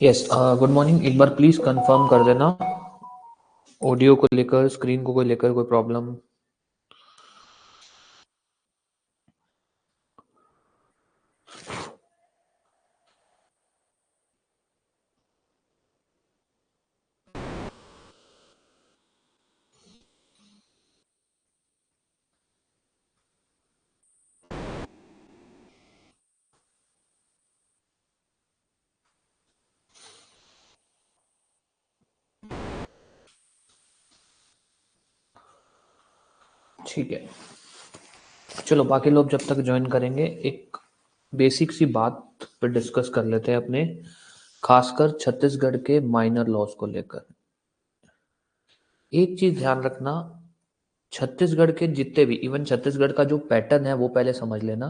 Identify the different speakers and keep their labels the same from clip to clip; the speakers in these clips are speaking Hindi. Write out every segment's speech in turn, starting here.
Speaker 1: Yes, good morning. एक बार प्लीज कंफर्म कर देना, ऑडियो को लेकर, स्क्रीन को लेकर कोई प्रॉब्लम। ठीक है, चलो बाकी लोग जब तक ज्वाइन करेंगे एक बेसिक सी बात पे डिस्कस कर लेते हैं अपने, खासकर छत्तीसगढ़ के माइनर लॉज को लेकर। एक चीज ध्यान रखना, छत्तीसगढ़ के जितने भी, इवन छत्तीसगढ़ का जो पैटर्न है वो पहले समझ लेना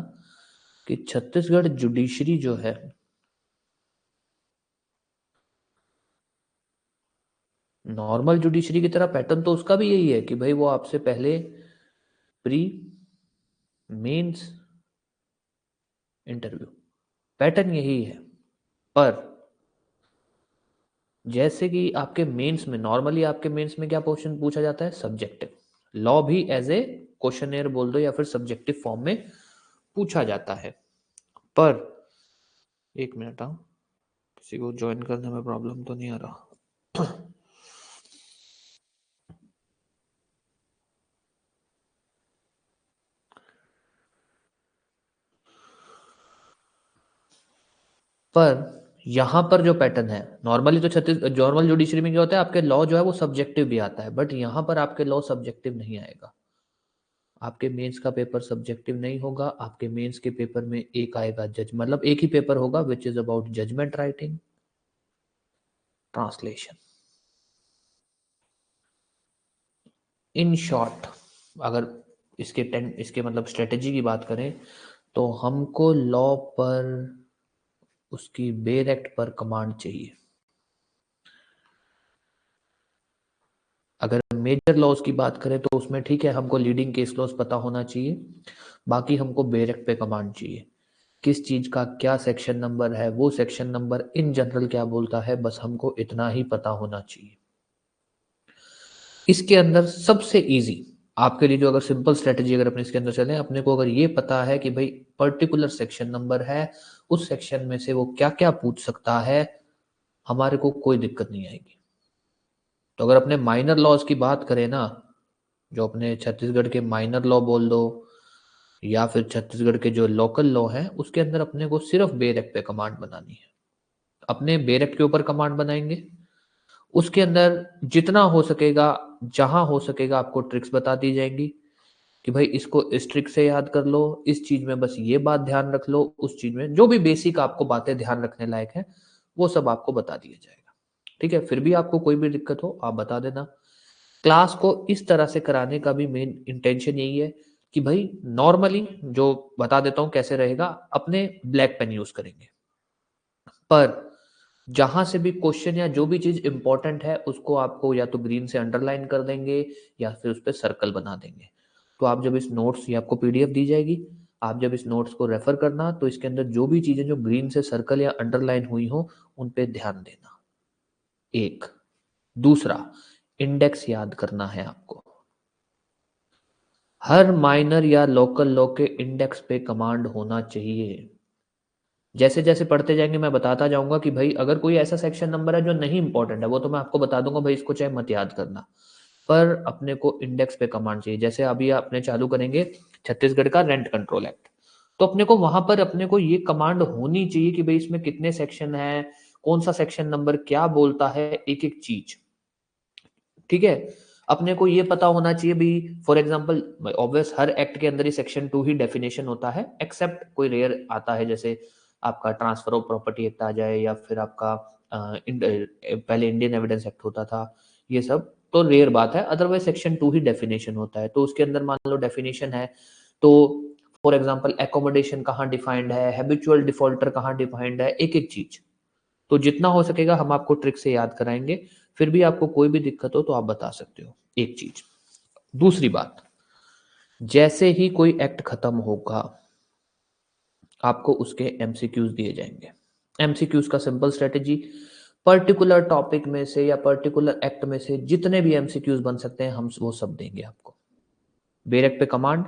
Speaker 1: कि छत्तीसगढ़ जुडिशरी जो है, नॉर्मल जुडिशरी की तरह पैटर्न तो उसका भी यही है कि भाई वो आपसे पहले प्री, मेंस, इंटरव्यू, पैटर्न यही है। पर जैसे कि आपके मेंस में, नॉर्मली आपके मेंस में क्या क्वेश्चन पूछा जाता है? सब्जेक्टिव। लॉ भी एज ए क्वेश्चनेयर बोल दो या फिर सब्जेक्टिव फॉर्म में पूछा जाता है। पर एक मिनट, हाँ, किसी को ज्वाइन करने में प्रॉब्लम तो नहीं आ रहा? पर यहां पर जो पैटर्न है, नॉर्मली तो नॉर्मल जुडिशरी में क्या होता है, आपके लॉ जो है वो सब्जेक्टिव भी आता है, बट यहां पर आपके लॉ सब्जेक्टिव नहीं आएगा। आपके मेंस का पेपर सब्जेक्टिव नहीं होगा, आपके मेंस के पेपर में एक आएगा जज, मतलब एक ही पेपर होगा which is about judgement writing, translation. In short, अगर इसके मतलब स्ट्रेटेजी की बात करें तो हमको लॉ पर, उसकी बेर एक्ट पर कमांड चाहिए। अगर मेजर लॉज की बात करें तो उसमें ठीक है, हमको लीडिंग केस लॉज पता होना चाहिए, बाकी हमको बेर एक्ट पे कमांड चाहिए। किस चीज का क्या सेक्शन नंबर है, वो सेक्शन नंबर इन जनरल क्या बोलता है, बस हमको इतना ही पता होना चाहिए। इसके अंदर सबसे इजी आपके लिए, जो अगर सिंपल स्ट्रेटेजी अगर अपने इसके अंदर चले, अपने को अगर ये पता है कि भाई पर्टिकुलर सेक्शन नंबर है, उस सेक्शन में से वो क्या क्या पूछ सकता है, हमारे को कोई दिक्कत नहीं आएगी। तो अगर अपने माइनर लॉज की बात करें ना, जो अपने छत्तीसगढ़ के माइनर लॉ बोल दो या फिर छत्तीसगढ़ के जो लोकल लॉ है, उसके अंदर अपने को सिर्फ बेर एक्ट पे कमांड बनानी है। अपने बेर एक्ट के ऊपर कमांड बनाएंगे, उसके अंदर जितना हो सकेगा, जहां हो सकेगा आपको ट्रिक्स बता दी जाएंगी कि भाई इसको इस ट्रिक से याद कर लो, इस चीज में बस ये बात ध्यान रख लो, उस चीज में जो भी बेसिक आपको बातें ध्यान रखने लायक है वो सब आपको बता दिया जाएगा। ठीक है, फिर भी आपको कोई भी दिक्कत हो आप बता देना। क्लास को इस तरह से कराने का भी मेन इंटेंशन यही है कि भाई नॉर्मली जो बता देता हूं कैसे रहेगा, अपने ब्लैक पेन यूज करेंगे, पर जहां से भी क्वेश्चन या जो भी चीज इंपॉर्टेंट है उसको आपको या तो ग्रीन से अंडरलाइन कर देंगे या फिर उस पर सर्कल बना देंगे। तो आप जब इस नोट्स, ये आपको पीडीएफ दी जाएगी, आप जब इस नोट्स को रेफर करना तो इसके अंदर जो भी चीजें जो ग्रीन से सर्कल या अंडरलाइन हुई हो उन पे ध्यान देना। एक, दूसरा, इंडेक्स याद करना है आपको। हर माइनर या लोकल लॉ के इंडेक्स पे कमांड होना चाहिए। जैसे जैसे पढ़ते जाएंगे मैं बताता जाऊंगा कि भाई अगर कोई ऐसा सेक्शन नंबर है जो नहीं इंपॉर्टेंट है, वो तो मैं आपको बता दूंगा भाई इसको चाहे मत याद करना, पर अपने को इंडेक्स पे कमांड चाहिए। जैसे अभी अपने चालू करेंगे छत्तीसगढ़ का रेंट कंट्रोल एक्ट, तो अपने को वहां पर अपने को ये कमांड होनी चाहिए कि भाई इसमें कितने सेक्शन है, कौन सा सेक्शन नंबर क्या बोलता है, एक एक चीज। ठीक है, अपने को ये पता होना चाहिए भी, for example obvious her act के अंदर ही सेक्शन 2 ही डेफिनेशन होता है, एक्सेप्ट कोई रेयर आता है, जैसे आपका ट्रांसफर ऑफ प्रॉपर्टी एक्ट आ जाए या फिर आपका पहले इंडियन एविडेंस एक्ट होता था, ये सब तो रेयर बात है, अदरवाइज सेक्शन 2 ही डेफिनेशन होता है। तो उसके अंदर मान लो डेफिनेशन है, तो फॉर एग्जांपल एकोमोडेशन कहाँ डिफाइंड है, हैबिचुअल डिफॉल्टर कहाँ डिफाइंड है, एक एक चीज। तो जितना हो सकेगा हम आपको ट्रिक से याद कराएंगे, फिर भी आपको कोई भी दिक्कत हो तो आप बता सकते हो, एक चीज। दूसरी बात, जैसे ही कोई एक्ट खत्म होगा आपको उसके एमसीक्यूज दिए जाएंगे। एमसीक्यूज का सिंपल स्ट्रेटेजी, पर्टिकुलर टॉपिक में से या पर्टिकुलर एक्ट में से जितने भी एमसीक्यूज बन सकते हैं हम वो सब देंगे आपको। बेरेक पे कमांड,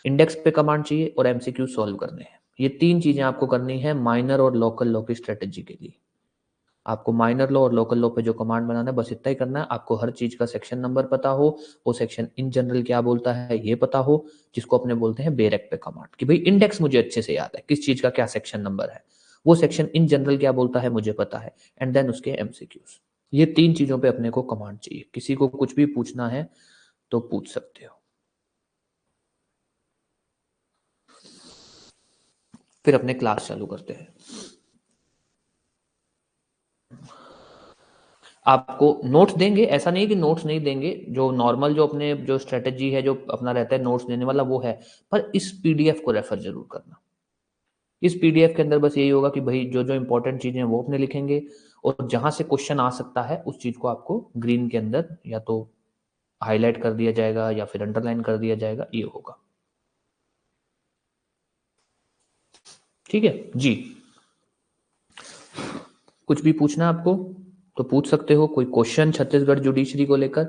Speaker 1: इंडेक्स पे कमांड चाहिए और एमसीक्यू सॉल्व करने हैं। ये तीन चीजें आपको करनी है माइनर और लोकल लॉ की स्ट्रेटेजी के लिए। आपको माइनर लॉ और लोकल लॉ पे जो कमांड बनाना है बस इतना ही करना है। आपको हर चीज का सेक्शन नंबर पता हो, वो सेक्शन इन जनरल क्या बोलता है ये पता हो, जिसको अपने बोलते हैं बेरेक पे कमांड कि भाई इंडेक्स मुझे अच्छे से याद है किस चीज का क्या सेक्शन नंबर है, वो सेक्शन इन जनरल क्या बोलता है मुझे पता है, एंड देन उसके एमसीक्यूज। ये तीन चीजों पे अपने को कमांड चाहिए। किसी को कुछ भी पूछना है तो पूछ सकते हो। फिर अपने क्लास चालू करते हैं। आपको नोट्स देंगे, ऐसा नहीं है कि नोट्स नहीं देंगे, जो नॉर्मल जो अपने जो स्ट्रेटेजी है जो अपना रहता है नोट्स देने वाला वो है, पर इस पीडीएफ को रेफर जरूर करना। इस पीडीएफ के अंदर बस यही होगा कि भाई जो जो इंपॉर्टेंट चीजें हैं वो अपने लिखेंगे, और जहां से क्वेश्चन आ सकता है उस चीज को आपको ग्रीन के अंदर या तो हाईलाइट कर दिया जाएगा या फिर अंडरलाइन कर दिया जाएगा, ये होगा। ठीक है जी। कुछ भी पूछना है आपको तो पूछ सकते हो, कोई क्वेश्चन छत्तीसगढ़ जुडिशरी को लेकर,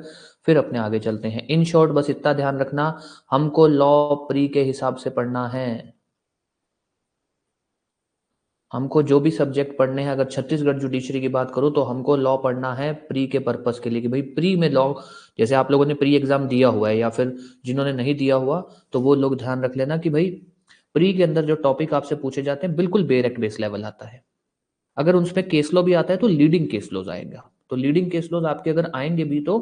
Speaker 1: फिर अपने आगे चलते हैं। इन शॉर्ट बस इतना ध्यान रखना, हमको लॉ प्री के हिसाब से पढ़ना है। हमको जो भी सब्जेक्ट पढ़ने हैं, अगर छत्तीसगढ़ जुडिशरी की बात करूं तो हमको लॉ पढ़ना है प्री के पर्पस के लिए, कि भाई प्री में लॉ, जैसे आप लोगों ने प्री एग्जाम दिया हुआ है या फिर जिन्होंने नहीं दिया हुआ तो वो लोग ध्यान रख लेना कि भाई प्री के अंदर जो टॉपिक आपसे पूछे जाते हैं बिल्कुल बेरेक्ट बेस लेवल आता है। अगर उसमें केस लॉ भी आता है तो लीडिंग केस लॉज आएगा, तो लीडिंग केस लॉज आपके अगर आएंगे भी तो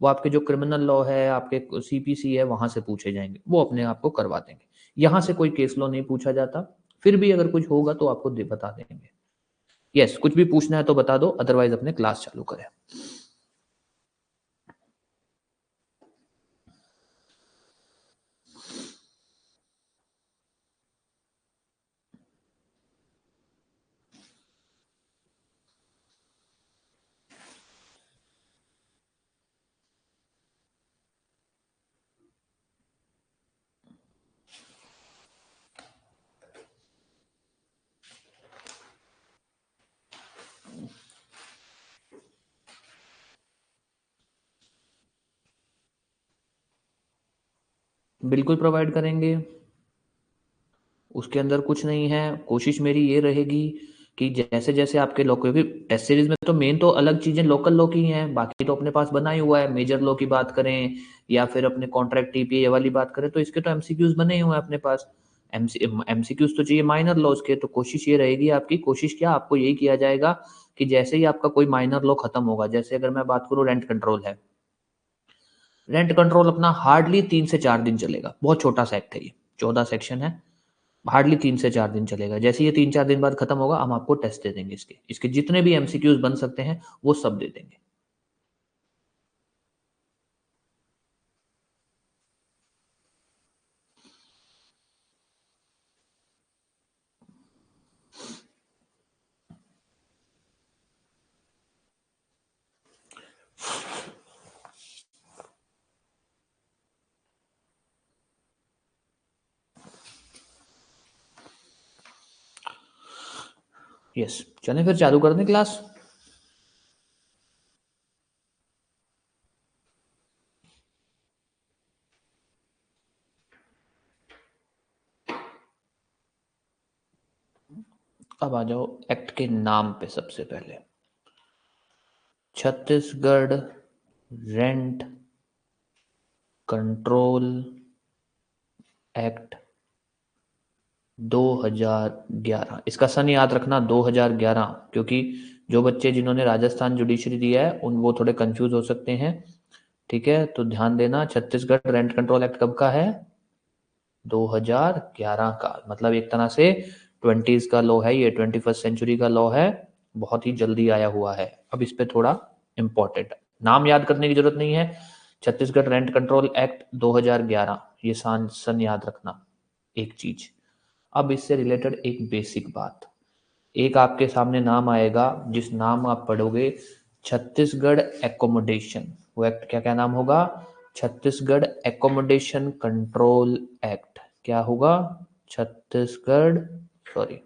Speaker 1: वो आपके जो क्रिमिनल लॉ है, आपके सीपीसी है, वहां से पूछे जाएंगे, वो अपने आप को करवा देंगे। यहां से कोई केस लॉ नहीं पूछा जाता, फिर भी अगर कुछ होगा तो आपको बता देंगे। यस, कुछ भी पूछना है तो बता दो, अदरवाइज अपने क्लास चालू करें। बिल्कुल प्रोवाइड करेंगे, उसके अंदर कुछ नहीं है। कोशिश मेरी ये रहेगी कि जैसे जैसे आपके लॉ, क्योंकि टेस्ट सीरीज में तो मेन तो अलग चीजें लोकल लॉ की हैं, बाकी तो अपने पास बना ही हुआ है। मेजर लॉ की बात करें या फिर अपने कॉन्ट्रैक्ट टीपीए वाली बात करें तो इसके तो एमसीक्यूज बने ही हुए हैं अपने पास। एमसीक्यूज तो चाहिए माइनर लॉज के, तो कोशिश ये रहेगी आपकी, कोशिश क्या आपको यही किया जाएगा कि जैसे ही आपका कोई माइनर लॉ खत्म होगा, जैसे अगर मैं बात करूं रेंट कंट्रोल है, रेंट कंट्रोल अपना हार्डली 3 से 4 दिन चलेगा, बहुत छोटा सा एक्ट है ये, 14 सेक्शन है, हार्डली 3 से 4 दिन चलेगा। जैसे ये 3 4 दिन बाद खत्म होगा हम आपको टेस्ट दे देंगे, इसके इसके जितने भी एमसीक्यूज बन सकते हैं वो सब दे देंगे। यस, चलें फिर चालू कर दें क्लास। अब आ जाओ एक्ट के नाम पे। सबसे पहले छत्तीसगढ़ रेंट कंट्रोल एक्ट 2011। इसका सन याद रखना 2011, क्योंकि जो बच्चे जिन्होंने राजस्थान जुडिशरी दिया है उन वो थोड़े कंफ्यूज हो सकते हैं। ठीक है, तो ध्यान देना, छत्तीसगढ़ रेंट कंट्रोल एक्ट कब का है? 2011 का, मतलब एक तरह से 20s का लॉ है ये, 21st सेंचुरी का लॉ है, बहुत ही जल्दी आया हुआ है। अब इस पे थोड़ा इंपॉर्टेंट, नाम याद करने की जरूरत नहीं है, छत्तीसगढ़ रेंट कंट्रोल एक्ट 2011, ये सन याद रखना एक चीज। अब इससे रिलेटेड एक बेसिक बात, एक आपके सामने नाम आएगा, जिस नाम आप पढ़ोगे छत्तीसगढ़ एकोमोडेशन, वो एक्ट क्या क्या नाम होगा? Chhattisgarh accommodation control act. क्या होगा? Chhattisgarh, sorry,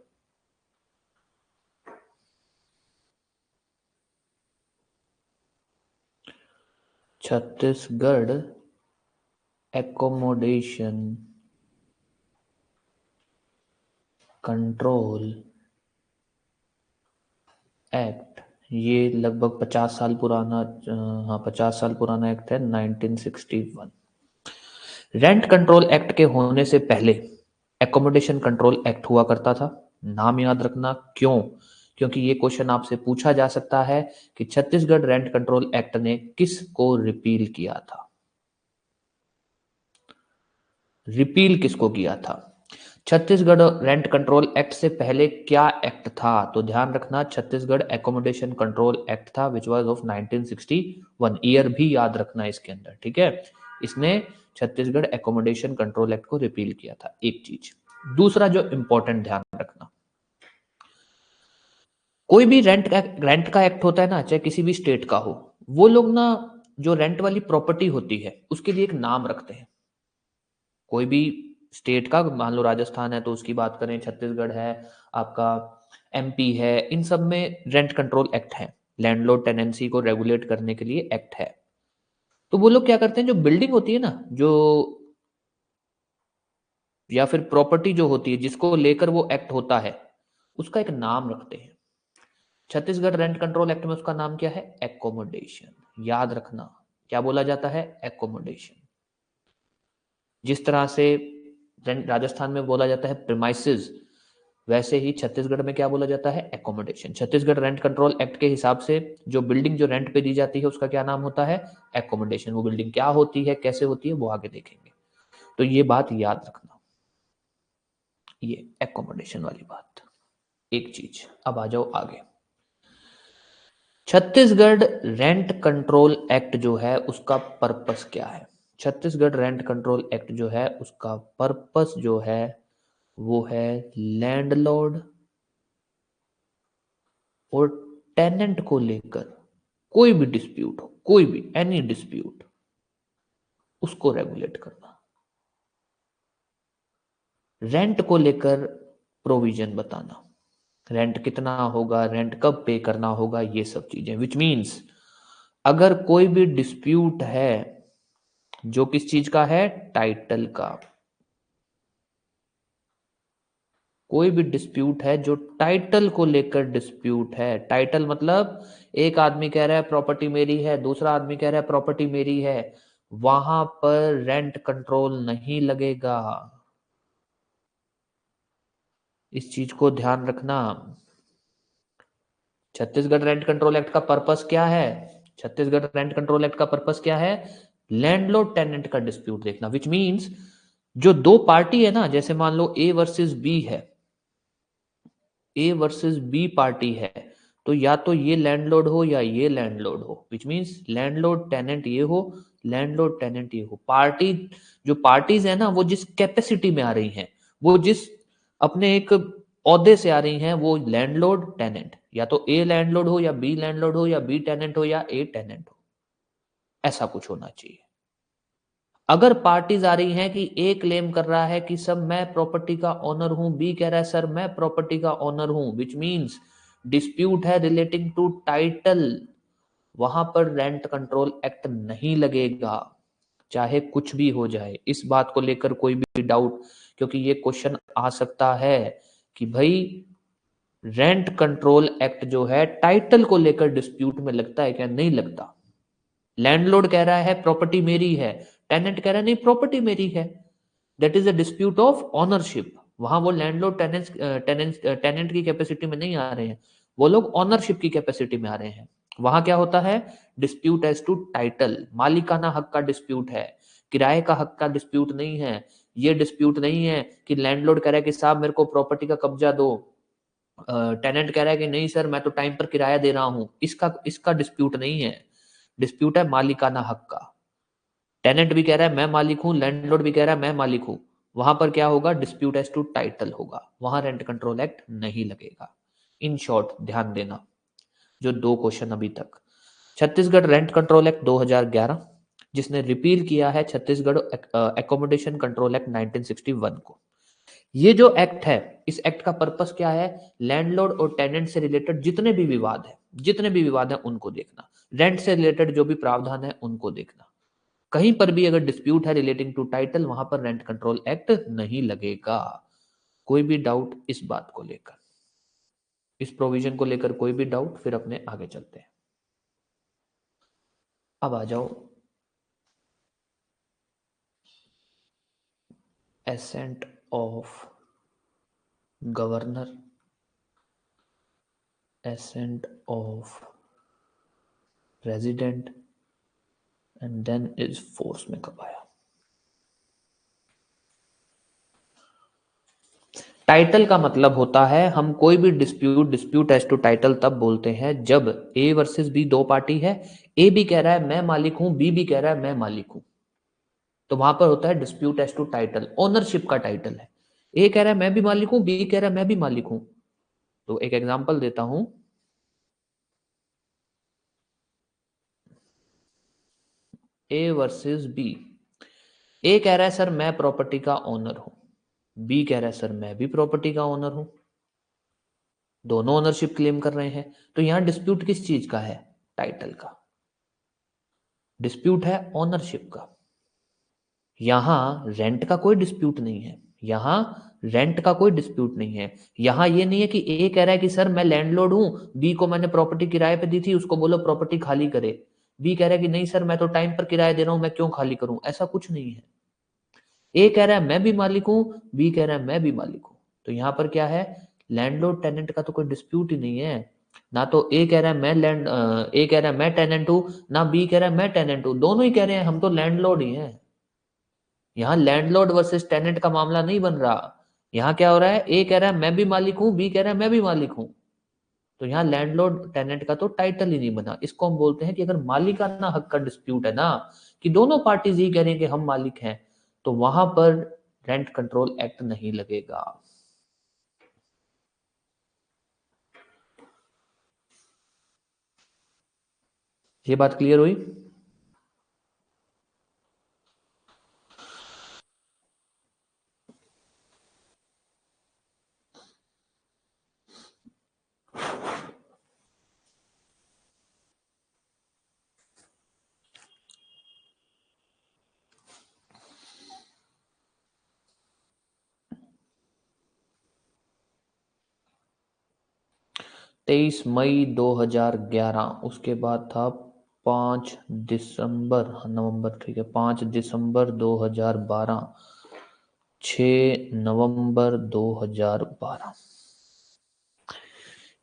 Speaker 1: Chhattisgarh accommodation control act, ये लगभग 50 साल पुराना, हाँ 50 साल पुराना एक्ट है, 1961। रेंट कंट्रोल एक्ट के होने से पहले एकोमोडेशन कंट्रोल एक्ट हुआ करता था। नाम याद रखना, क्यों? क्योंकि ये क्वेश्चन आपसे पूछा जा सकता है कि छत्तीसगढ़ रेंट कंट्रोल एक्ट ने किस को रिपील किया था। रिपील किसको किया था? छत्तीसगढ़ रेंट कंट्रोल एक्ट से पहले क्या एक्ट था? तो ध्यान रखना, छत्तीसगढ़ एकोमोडेशन कंट्रोल एक्ट था विच वाज ऑफ 1961। ईयर भी याद रखना इसके अंदर, ठीक है। इसने छत्तीसगढ़ एकोमोडेशन कंट्रोल एक्ट को रिपील किया था, एक चीज। दूसरा जो इंपॉर्टेंट ध्यान रखना, कोई भी रेंट का एक्ट होता है ना, चाहे किसी भी स्टेट का हो, वो लोग ना जो रेंट वाली प्रॉपर्टी होती है उसके लिए एक नाम रखते हैं। कोई भी स्टेट का, मान लो राजस्थान है तो उसकी बात करें, छत्तीसगढ़ है, आपका एमपी है, इन सब में रेंट कंट्रोल एक्ट है, लैंडलॉर्ड टेनेंसी को रेगुलेट करने के लिए एक्ट है। तो वो लोग क्या करते हैं, जो बिल्डिंग होती है ना, जो या फिर प्रॉपर्टी जो होती है जिसको लेकर वो एक्ट होता है, उसका एक नाम रखते हैं। छत्तीसगढ़ रेंट कंट्रोल एक्ट में उसका नाम क्या है? एकोमोडेशन। याद रखना, क्या बोला जाता है? एकोमोडेशन। जिस तरह से राजस्थान में बोला जाता है प्रीमाइसेस, वैसे ही छत्तीसगढ़ में क्या बोला जाता है? Accommodation. Chhattisgarh rent control act के हिसाब से जो बिल्डिंग जो रेंट पे दी जाती है उसका क्या नाम होता है? एकोमोडेशन। वो बिल्डिंग क्या होती है, कैसे होती है, वो आगे देखेंगे। तो ये बात याद रखना, ये एकोमोडेशन वाली बात, एक चीज। अब आ जाओ आगे। छत्तीसगढ़ रेंट कंट्रोल एक्ट जो है उसका पर्पस क्या है? छत्तीसगढ़ रेंट कंट्रोल एक्ट जो है उसका पर्पस जो है वो है लैंडलॉर्ड और टेनेंट को लेकर कोई भी डिस्प्यूट हो, कोई भी एनी डिस्प्यूट, उसको रेगुलेट करना, रेंट को लेकर प्रोविजन बताना, रेंट कितना होगा, रेंट कब पे करना होगा, ये सब चीजें। विच मीन्स अगर कोई भी डिस्प्यूट है जो किस चीज का है? टाइटल का। कोई भी डिस्प्यूट है जो टाइटल को लेकर डिस्प्यूट है, टाइटल मतलब एक आदमी कह रहा है प्रॉपर्टी मेरी है, दूसरा आदमी कह रहा है प्रॉपर्टी मेरी है, वहां पर रेंट कंट्रोल नहीं लगेगा। इस चीज को ध्यान रखना। छत्तीसगढ़ रेंट कंट्रोल एक्ट का पर्पस क्या है? छत्तीसगढ़ रेंट कंट्रोल एक्ट का पर्पस क्या है? लैंडलॉर्ड टेनेंट का डिस्प्यूट देखना। विच मीन्स जो दो पार्टी है ना, जैसे मान लो ए वर्सेस बी है, ए वर्सेस बी पार्टी है, तो या तो ये लैंडलॉर्ड हो या ये लैंडलॉर्ड हो। विच मीन्स लैंडलॉर्ड टेनेंट ये हो, लैंडलॉर्ड टेनेंट ये हो। पार्टी, जो पार्टीज है ना, वो जिस कैपेसिटी में आ रही हैं, वो जिस अपने एक औहदे से आ रही हैं, वो लैंडलॉर्ड टेनेंट, या तो ए लैंडलॉर्ड हो या बी लैंडलॉर्ड हो या बी टेनेंट हो या ए टेनेंट हो, ऐसा कुछ होना चाहिए। अगर पार्टीज आ रही हैं कि ए क्लेम कर रहा है कि सर मैं प्रॉपर्टी का ओनर हूं, बी कह रहा है सर मैं प्रॉपर्टी का ओनर हूं, विच मींस डिस्प्यूट है रिलेटिंग टू टाइटल, वहां पर रेंट कंट्रोल एक्ट नहीं लगेगा, चाहे कुछ भी हो जाए। इस बात को लेकर कोई भी डाउट, क्योंकि ये क्वेश्चन आ सकता है कि भाई रेंट कंट्रोल एक्ट जो है टाइटल को लेकर डिस्प्यूट में लगता है क्या? नहीं लगता। लैंडलॉर्ड कह रहा है प्रॉपर्टी मेरी है, टेनेंट कह रहा है नहीं प्रॉपर्टी मेरी है, that is a dispute of ownership. वहां वो लैंडलॉर्ड टेनेंट की कैपेसिटी में नहीं आ रहे हैं, वो लोग ऑनरशिप की कैपेसिटी में आ रहे हैं। वहां क्या होता है? डिस्प्यूट एज टू टाइटल, मालिकाना हक का डिस्प्यूट है, किराए का हक का डिस्प्यूट नहीं है। ये डिस्प्यूट नहीं है कि लैंडलॉर्ड कह रहा है कि साहब मेरे को प्रॉपर्टी का कब्जा दो, टेनेंट कह रहा है कि नहीं सर मैं तो टाइम पर किराया दे रहा हूं, इसका इसका डिस्प्यूट नहीं है। डिस्प्यूट है मालिकाना हक का। टेनेंट भी कह रहा है मैं मालिक हूं, लैंडलॉर्ड भी कह रहा है मैं मालिक हूं, वहां पर क्या होगा? डिस्प्यूट एज टू टाइटल होगा, वहां रेंट कंट्रोल एक्ट नहीं लगेगा। इन शॉर्ट ध्यान देना, जो दो क्वेश्चन अभी तक। छत्तीसगढ़ रेंट कंट्रोल एक्ट 2011, जिसने रिपील किया है छत्तीसगढ़ एकोमोडेशन कंट्रोल एक्ट 1961 को। ये जो एक्ट है, इस एक्ट का पर्पस क्या है? लैंडलॉर्ड और टेनेंट से रिलेटेड जितने भी विवाद है, जितने भी विवाद है उनको देखना। रेंट से रिलेटेड जो भी प्रावधान है उनको देखना। कहीं पर भी अगर डिस्प्यूट है रिलेटिंग टू टाइटल, वहां पर रेंट कंट्रोल एक्ट नहीं लगेगा। कोई भी डाउट इस बात को लेकर, इस प्रोविजन को लेकर कोई भी डाउट, फिर अपने आगे चलते हैं। अब आ जाओ assent of governor, assent of president and then is force में कब आया। टाइटल का मतलब होता है, हम कोई भी डिस्प्यूट एज टू टाइटल तब बोलते हैं जब ए वर्सेस बी दो पार्टी है, ए भी कह रहा है मैं मालिक हूं, बी भी कह रहा है मैं मालिक हूं, तो वहां पर होता है dispute as to title, ownership का टाइटल है। ए कह रहा है मैं भी मालिक हूं, बी कह रहा है मैं भी मालिक हूं। तो एक एग्जांपल देता हूं, ए वर्सेस बी। ए कह रहा है सर मैं प्रॉपर्टी का ओनर हूं, बी कह रहा है सर मैं भी प्रॉपर्टी का ओनर हूं, दोनों ओनरशिप क्लेम कर रहे हैं। तो यहां डिस्प्यूट किस चीज का है? टाइटल का। डिस्प्यूट है ओनरशिप का। यहां रेंट का कोई डिस्प्यूट नहीं है, यहां रेंट का कोई डिस्प्यूट नहीं है। यहां ये नहीं है कि ए कह रहा है कि सर मैं लैंडलॉर्ड हूं, बी को मैंने प्रॉपर्टी किराए पे दी थी, उसको बोलो प्रॉपर्टी खाली करे। बी कह रहा है कि नहीं सर मैं तो टाइम पर किराया दे रहा हूं, मैं क्यों खाली करूं। ऐसा कुछ नहीं है। ए कह रहा है मैं भी मालिक हूं, बी कह रहा है मैं भी मालिक हूं। तो यहां पर क्या है, लैंडलॉर्ड टेनेंट का तो कोई डिस्प्यूट ही नहीं है। ना तो ए कह रहा है ए कह रहा है मैं टेनेंट हूं, ना बी कह रहा है मैं टेनेंट हूं, दोनों ही कह रहे हैं हम तो लैंडलॉर्ड ही हैं। यहाँ लैंडलॉर्ड वर्सेस टेनेंट का मामला नहीं बन रहा। यहाँ क्या हो रहा है, ए कह रहा है मैं भी मालिक हूं, बी कह रहा है मैं भी मालिक हूं। तो यहाँ लैंडलॉर्ड टेनेंट का तो टाइटल ही नहीं बना। इसको हम बोलते हैं कि अगर मालिकाना हक का डिस्प्यूट है ना, कि दोनों पार्टीज ये कह रही हैं कि हम मालिक हैं, तो वहां पर रेंट कंट्रोल एक्ट नहीं लगेगा। ये बात क्लियर हुई? 23 मई 2011, उसके बाद था 5 दिसंबर, नवंबर ठीक है, 5 दिसंबर 2012, 6 नवंबर 2012।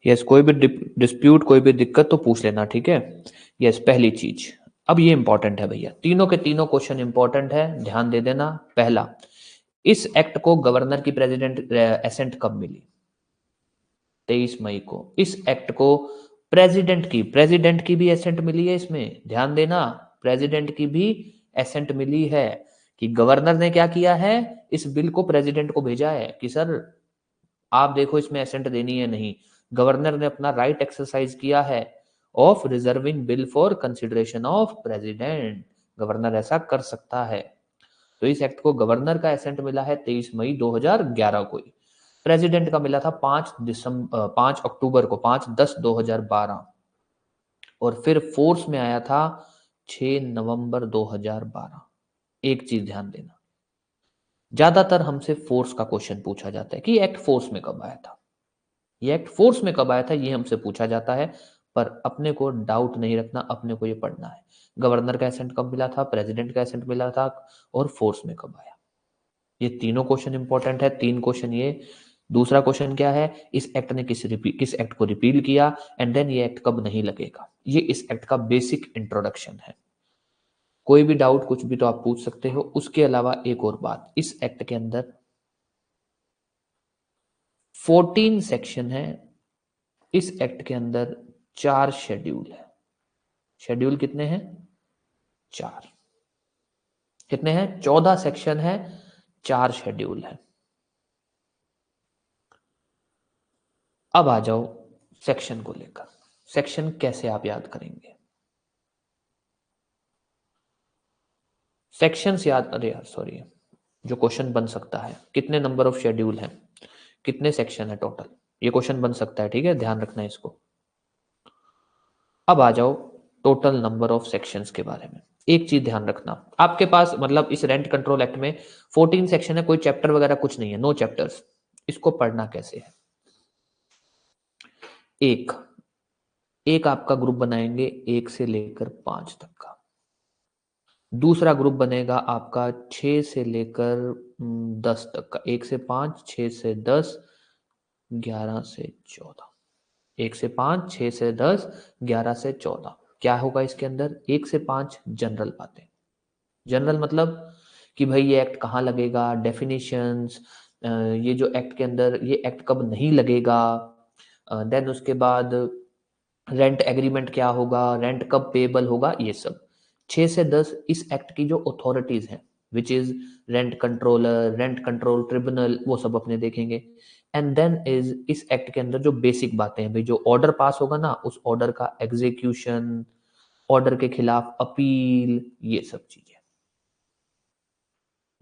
Speaker 1: यस, कोई भी डिस्प्यूट, कोई भी दिक्कत तो पूछ लेना, ठीक है। यस, पहली चीज। अब ये इंपॉर्टेंट है भैया, तीनों के तीनों क्वेश्चन इंपॉर्टेंट है, ध्यान दे देना। पहला, इस एक्ट को गवर्नर की प्रेसिडेंट एसेंट कब मिली? 23 मई को। इस एक्ट को प्रेसिडेंट की भी एसेंट मिली है इसमें, ध्यान देना। प्रेसिडेंट की भी एसेंट मिली है कि गवर्नर ने क्या किया है, इस बिल को प्रेसिडेंट को भेजा है कि सर आप देखो इसमें एसेंट देनी है नहीं। गवर्नर ने अपना राइट एक्सरसाइज किया है of reserving bill for consideration of president. Governor ऐसा कर सकता है। तो इस एक्ट को गवर्नर का एसेंट मिला है 23 मई 2011 को ही। प्रेसिडेंट का मिला था 5 अक्टूबर को, 5/10/2012। और फिर फोर्स में आया था 6 नवंबर 2012। एक चीज ध्यान देना, ज्यादातर हमसे फोर्स का क्वेश्चन पूछा जाता है कि एक्ट फोर्स में कब आया था, ये एक्ट फोर्स में कब आया था, ये हमसे पूछा जाता है। पर अपने को डाउट नहीं रखना, अपने को ये पढ़ना है गवर्नर का एसेंट कब मिला था, प्रेसिडेंट का एसेंट मिला था, और फोर्स में कब आया। ये तीनों क्वेश्चन इंपॉर्टेंट है, 3 क्वेश्चन ये। दूसरा क्वेश्चन क्या है, इस एक्ट ने किस एक्ट को रिपील किया, एंड देन ये एक्ट कब नहीं लगेगा। ये इस एक्ट का बेसिक इंट्रोडक्शन है। कोई भी डाउट कुछ भी तो आप पूछ सकते हो। उसके अलावा एक और बात, इस एक्ट के अंदर 14 सेक्शन है। इस एक्ट के अंदर 4 शेड्यूल है। शेड्यूल कितने हैं? 4। कितने हैं? 14 सेक्शन है, 4 शेड्यूल है। अब आ जाओ सेक्शन को लेकर। सेक्शन कैसे आप याद करेंगे? सेक्शंस याद, अरे यार सॉरी, जो क्वेश्चन बन सकता है, कितने नंबर ऑफ शेड्यूल हैं, कितने सेक्शन है टोटल, ये क्वेश्चन बन सकता है, ठीक है, ध्यान रखना है इसको। अब आ जाओ टोटल नंबर ऑफ सेक्शंस के बारे में। एक चीज ध्यान रखना, आपके पास मतलब इस रेंट कंट्रोल एक्ट में 14 सेक्शन है, कोई चैप्टर वगैरह कुछ नहीं है, नो चैप्टर्स। इसको पढ़ना कैसे है? एक आपका ग्रुप बनाएंगे 1 से लेकर 5 तक का, दूसरा ग्रुप बनेगा आपका 6 से लेकर 10 तक का, 1 से 5, 6 से 10, 11 से 14, 1 से 5, 6 से 10, 11 से 14। क्या होगा इसके अंदर? 1 से 5 जनरल बातें। जनरल मतलब कि भाई ये एक्ट कहाँ लगेगा, डेफिनेशंस, ये जो एक्ट के अंदर ये एक्ट कब नहीं लगेगा, देन उसके बाद रेंट एग्रीमेंट क्या होगा, रेंट कब पेबल होगा, ये सब। 6 से 10 इस एक्ट की जो अथॉरिटीज हैं, which is rent controller, rent control tribunal, वो सब अपने देखेंगे। एंड देन इज इस एक्ट के अंदर जो बेसिक बातें हैं भाई, जो ऑर्डर पास होगा ना, उस ऑर्डर का एग्जीक्यूशन, ऑर्डर के खिलाफ अपील, ये सब चीजें,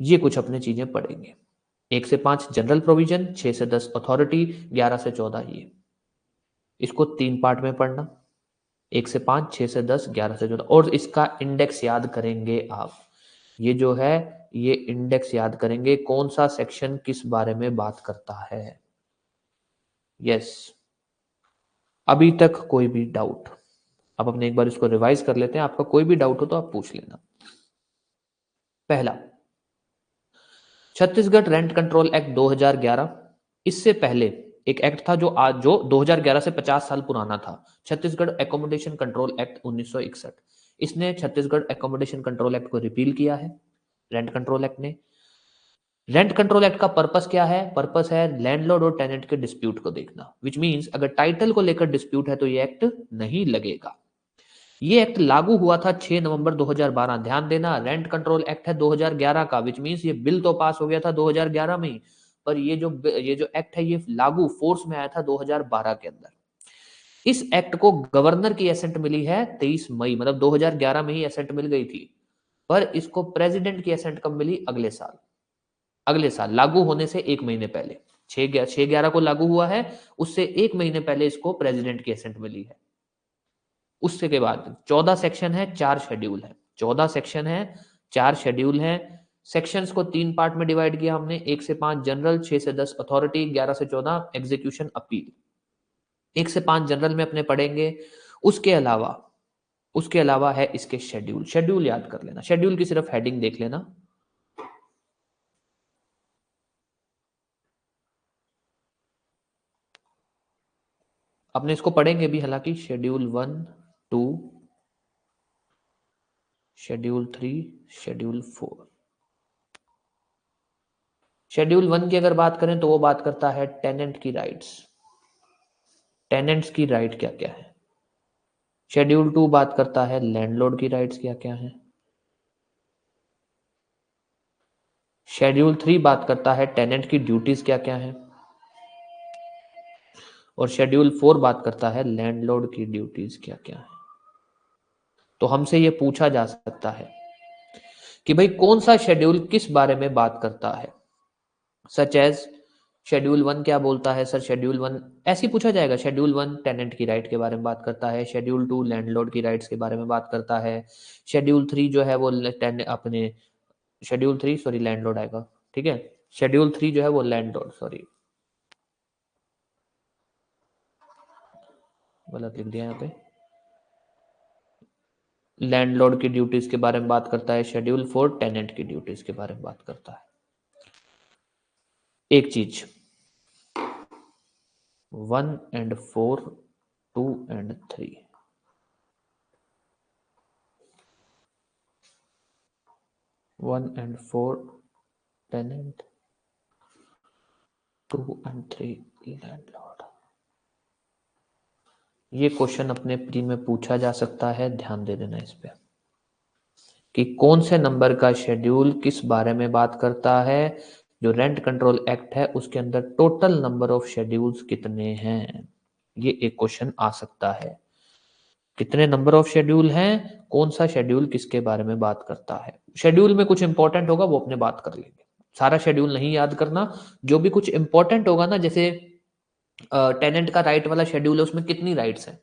Speaker 1: ये कुछ अपने चीजें पढ़ेंगे। 1 से 5 जनरल प्रोविजन, 6 से 10 अथॉरिटी, 11 से 14 ये। इसको 3 पार्ट में पढ़ना, 1 से 5, 6 से 10, 11 से 14, और इसका इंडेक्स याद करेंगे आप। ये जो है ये इंडेक्स याद करेंगे, कौन सा सेक्शन किस बारे में बात करता है। यस, अभी तक कोई भी डाउट? अब अपने एक बार इसको रिवाइज कर लेते हैं, आपका कोई भी डाउट हो तो आप पूछ लेना। पहला, छत्तीसगढ़ रेंट कंट्रोल एक्ट 2011, इससे पहले एक एक्ट था जो 2011 से 50 साल पुराना था, छत्तीसगढ़ एकोमोडेशन कंट्रोल एक्ट 1961। इसने छत्तीसगढ़ एकोमोडेशन कंट्रोल एक्ट को रिपील किया है, रेंट कंट्रोल एक्ट ने। रेंट कंट्रोल एक्ट का पर्पस क्या है? पर्पस है लैंडलॉर्ड और टेनेंट के डिस्प्यूट को देखना, विच मींस अगर टाइटल को लेकर डिस्प्यूट है तो ये एक्ट नहीं लगेगा। ये एक्ट लागू हुआ था 6 नवंबर 2012। ध्यान देना, रेंट कंट्रोल एक्ट है 2011 का, विच मींस ये बिल तो पास हो गया था 2011 में ही, पर ये जो एक्ट है ये लागू फोर्स में आया था 2012 के अंदर। इस एक्ट को गवर्नर की एसेंट मिली है 23 मई, मतलब 2011 में ही एसेंट मिल गई थी, पर इसको प्रेसिडेंट की एसेंट कब मिली? अगले साल लागू होने से 1 महीने पहले। 6/11 को लागू हुआ है, उससे 1 महीने पहले इसको प्रेसिडेंट की एसेंट मिली है। उससे के बाद 14 सेक्शन है, 4 शेड्यूल है, 14 सेक्शन है, 4 शेड्यूल है। सेक्शंस को 3 पार्ट में डिवाइड किया हमने, 1 से 5 जनरल, 6 से 10 अथॉरिटी, 11 से 14 एग्जीक्यूशन अपील। 1 से 5 जनरल में अपने पढ़ेंगे। उसके अलावा है इसके शेड्यूल याद कर लेना, शेड्यूल की सिर्फ हेडिंग देख लेना। अपने इसको पढ़ेंगे भी, हालांकि शेड्यूल 1, 2, शेड्यूल 3, शेड्यूल 4। शेड्यूल 1 की अगर बात करें तो वो बात करता है टेनेंट की राइट्स, टेनेंट्स की राइट क्या क्या है। शेड्यूल 2 बात करता है लैंडलॉर्ड की राइट्स क्या क्या है। शेड्यूल 3 बात करता है टेनेंट की ड्यूटीज क्या क्या है। और शेड्यूल 4 बात करता है लैंडलॉर्ड की ड्यूटीज क्या क्या है। तो हमसे ये पूछा जा सकता है कि भाई कौन सा शेड्यूल किस बारे में बात करता है, सच एज शेड्यूल 1 क्या बोलता है सर? शेड्यूल 1 ऐसे ही पूछा जाएगा, शेड्यूल 1 टेनेंट की राइट के बारे में बात करता है, शेड्यूल 2 लैंडलॉर्ड की राइट्स के बारे में बात करता है, शेड्यूल 3 जो है वो अपने शेड्यूल 3 सॉरी लैंडलॉर्ड आएगा, ठीक है, शेड्यूल 3 जो है वो लैंडलॉर्ड, सॉरी गलत लिख दिया यहाँ पे, लैंडलॉर्ड की ड्यूटीज के बारे में बात करता है, शेड्यूल 4 टेनेंट की ड्यूटीज के बारे में बात करता है। एक चीज 1 and 4, 2 and 3, 1 and 4 tenant, 2 and 3 landlord. ये क्वेश्चन अपने प्री में पूछा जा सकता है, ध्यान दे देना इस पे कि कौन से नंबर का शेड्यूल किस बारे में बात करता है। जो रेंट कंट्रोल एक्ट है उसके अंदर टोटल नंबर ऑफ शेड्यूल्स कितने हैं, ये एक क्वेश्चन आ सकता है। कितने नंबर ऑफ शेड्यूल हैं, कौन सा शेड्यूल किसके बारे में बात करता है। शेड्यूल में कुछ इंपॉर्टेंट होगा वो अपने बात कर लेंगे, सारा शेड्यूल नहीं याद करना। जो भी कुछ इंपॉर्टेंट होगा ना, जैसे टेनेंट का राइट वाला शेड्यूल है, उसमें कितनी राइट्स हैं,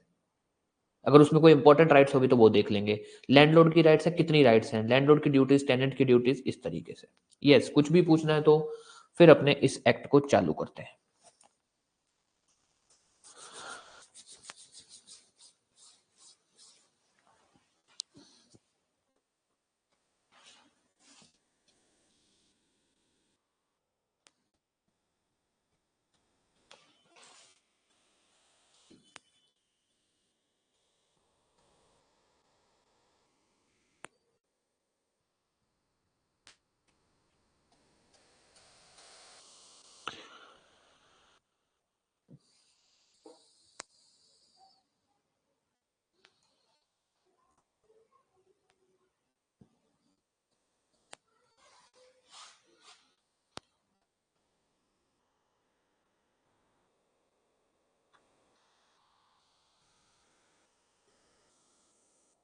Speaker 1: अगर उसमें कोई इंपॉर्टेंट राइट्स होगी तो वो देख लेंगे। लैंडलॉर्ड की राइट्स है, कितनी राइट्स हैं, लैंडलॉर्ड की ड्यूटीज, टेनेंट की ड्यूटीज, इस तरीके से। यस, कुछ भी पूछना है तो फिर अपने इस एक्ट को चालू करते हैं।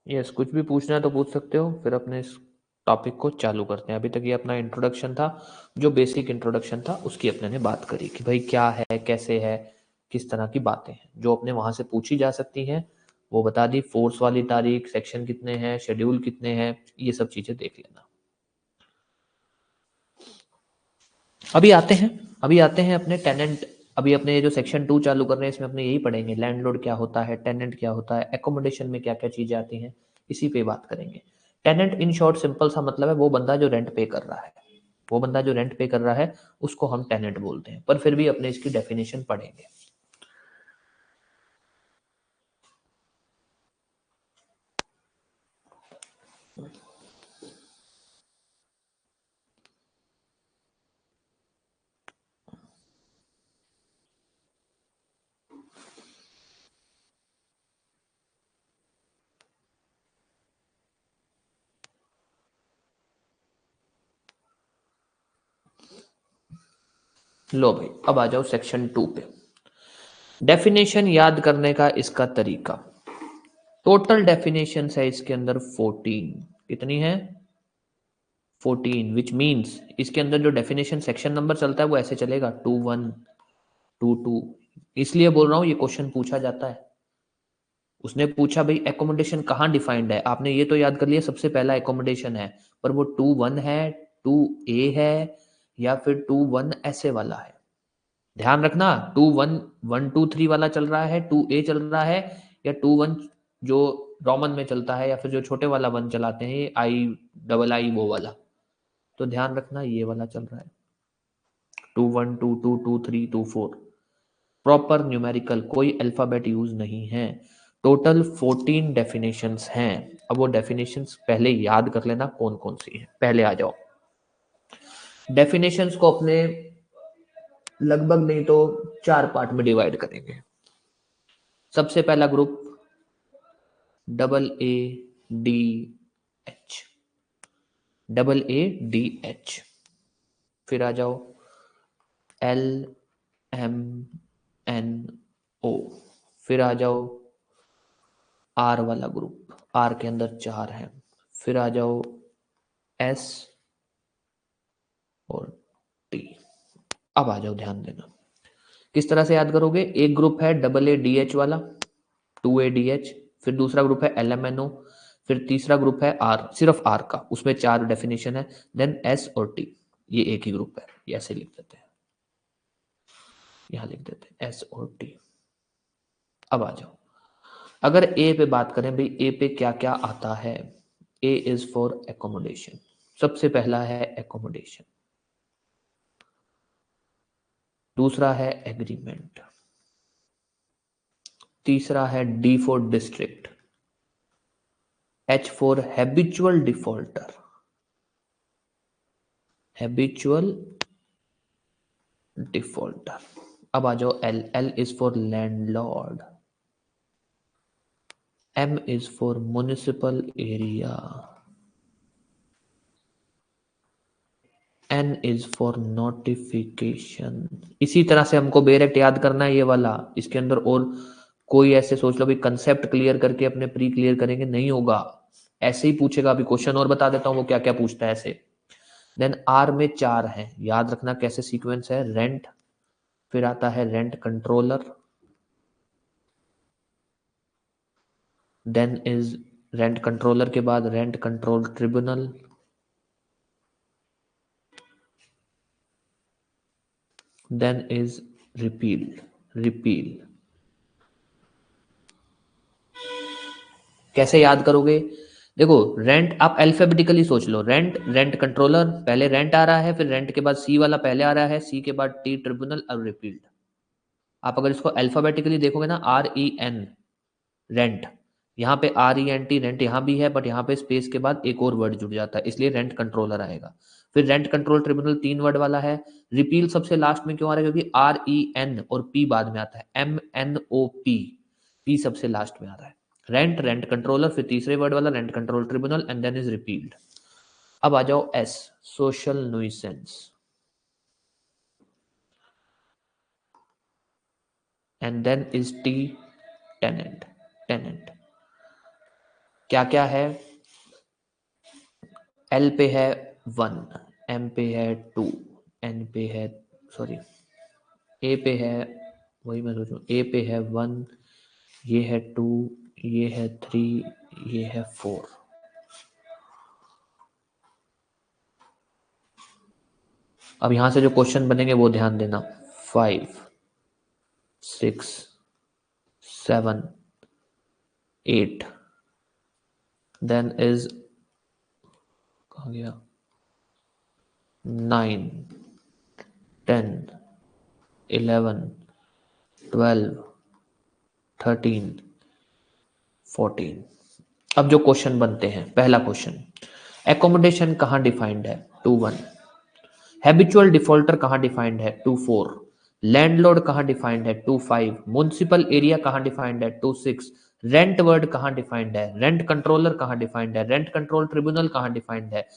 Speaker 1: यस, कुछ भी पूछना है तो पूछ सकते हो, फिर अपने इस टॉपिक को चालू करते हैं। अभी तक ये अपना इंट्रोडक्शन था, जो बेसिक इंट्रोडक्शन था उसकी अपने ने बात करी कि भाई क्या है, कैसे है, किस तरह की बातें हैं जो अपने वहां से पूछी जा सकती हैं, वो बता दी। फोर्स वाली तारीख, सेक्शन कितने हैं, शेड्यूल कितने हैं, ये सब चीजें देख लेना। अभी आते हैं अपने टेनेंट। अभी अपने जो सेक्शन 2 चालू कर रहे हैं इसमें अपने यही पढ़ेंगे, लैंडलॉर्ड क्या होता है, टेनेंट क्या होता है, एकोमोडेशन में क्या क्या चीजें आती हैं, इसी पे बात करेंगे। टेनेंट इन शॉर्ट सिंपल सा मतलब है वो बंदा जो रेंट पे कर रहा है, वो बंदा जो रेंट पे कर रहा है उसको हम टेनेंट बोलते हैं, पर फिर भी अपने इसकी डेफिनेशन पढ़ेंगे। लो भाई, अब आ जाओ सेक्शन 2 पे। डेफिनेशन याद करने का इसका तरीका, टोटल डेफिनेशन है इसके अंदर 14। कितनी है? 14, विच मीन्स इसके अंदर जो डेफिनेशन सेक्शन नंबर चलता है वो ऐसे चलेगा 21, 22। इसलिए बोल रहा हूं ये क्वेश्चन पूछा जाता है। उसने पूछा भाई एकोमोडेशन कहाँ डिफाइंड है, आपने ये तो याद कर लिया सबसे पहला एकोमोडेशन है, पर वो 2-1 है, 2A है, या फिर 2-1 ऐसे वाला है। ध्यान रखना, 2-1, 1-2-3 वाला चल रहा है, 2A चल रहा है, या 2-1 जो रोमन में चलता है, या फिर जो छोटे वाला 1 चलाते हैं I, वो वाला। तो ध्यान रखना ये वाला चल रहा है, 2-1, 2-2, 2-3, 2-4। प्रॉपर न्यूमेरिकल, कोई अल्फाबेट यूज नहीं है। टोटल 14 डेफिनेशंस हैं। अब वो डेफिनेशंस पहले याद कर लेना कौन कौन सी हैं। पहले आ जाओ, डेफिनेशंस को अपने लगभग नहीं तो 4 पार्ट में डिवाइड करेंगे। सबसे पहला group AA, DH, AA, DH। फिर आ जाओ LMNO। फिर आ जाओ R वाला ग्रुप, R के अंदर 4 है। फिर आ जाओ S और T। अब आ जाओ, ध्यान देना किस तरह से याद करोगे। एक ग्रुप है AA, DH वाला, 2A, DH। फिर दूसरा ग्रुप है LMNO। फिर तीसरा ग्रुप है R, सिर्फ R का, उसमें 4 डेफिनेशन है। देन S और T, ये एक ही ग्रुप है। ये ऐसे लिख देते हैं, यहां लिख देते हैं S और T। अब आ जाओ, अगर ए पे बात करें भाई, ए पे क्या क्या आता है। ए इज फॉर एकोमोडेशन, सबसे पहला है एकोमोडेशन। दूसरा है एग्रीमेंट। तीसरा है D for district, H for habitual defaulter, habitual defaulter. अब आ जाओ L, L is for landlord, M is for municipal area, N is for notification. इसी तरह से हमको बेरेक्ट याद करना है ये वाला। इसके अंदर और कोई ऐसे सोच लो भी कंसेप्ट क्लियर करके अपने प्री क्लियर करेंगे, नहीं होगा, ऐसे ही पूछेगा। अभी क्वेश्चन और बता देता हूँ वो क्या क्या पूछता है ऐसे। देन R में 4 हैं, याद रखना कैसे सीक्वेंस है। रेंट, फिर आता है rent controller, then is rent controller के बाद rent control tribunal, then is repeal. कैसे याद करोगे? देखो रेंट आप अल्फाबेटिकली सोच लो, रेंट कंट्रोलर, पहले रेंट आ रहा है, फिर रेंट के बाद सी वाला पहले आ रहा है, सी के बाद टी ट्रिब्यूनल और रिपील्ड। आप अगर इसको अल्फाबेटिकली देखोगे ना, REN रेंट, यहाँ पे RENT रेंट यहाँ भी है, बट यहाँ पे स्पेस के बाद एक और वर्ड जुड़ जाता है, इसलिए रेंट कंट्रोलर आएगा। फिर रेंट कंट्रोल ट्रिब्यूनल 3 वर्ड वाला है। रिपील सबसे लास्ट में क्यों आ रहा है? क्योंकि REN और P बाद में आता है, MNOP, P सबसे लास्ट में आ रहा है। रेंट कंट्रोलर, फिर तीसरे वर्ड वाला rent control tribunal, and then is repealed. अब आ जाओ S, social nuisance, and then is T, tenant. क्या क्या है? L पे है 1, M पे है 2, N पे है, सॉरी A पे है, वही मैं सोचूं, A पे है 1, ये है 2, ये है 3, ये है 4। अब यहां से जो क्वेश्चन बनेंगे वो ध्यान देना। 5, 6, 7, 8, देन इज, कहाँ गया, 9, 10, 11, 12, 13, 14। अब जो क्वेश्चन बनते हैं, पहला क्वेश्चन, एकोमोडेशन कहाँ डिफाइंड है? 2.1। हैबिचुअल डिफॉल्टर कहाँ डिफाइंड है? 2.4। लैंडलॉर्ड कहाँ डिफाइंड है? 2.5। म्युनिसिपल एरिया कहाँ डिफाइंड है? 2.6। रेंट वर्ड कहाँ डिफाइंड है? रेंट कंट्रोलर कहाँ डिफाइंड है? रेंट कंट्रोल ट्रिब्यूनल कहाँ डिफाइंड है?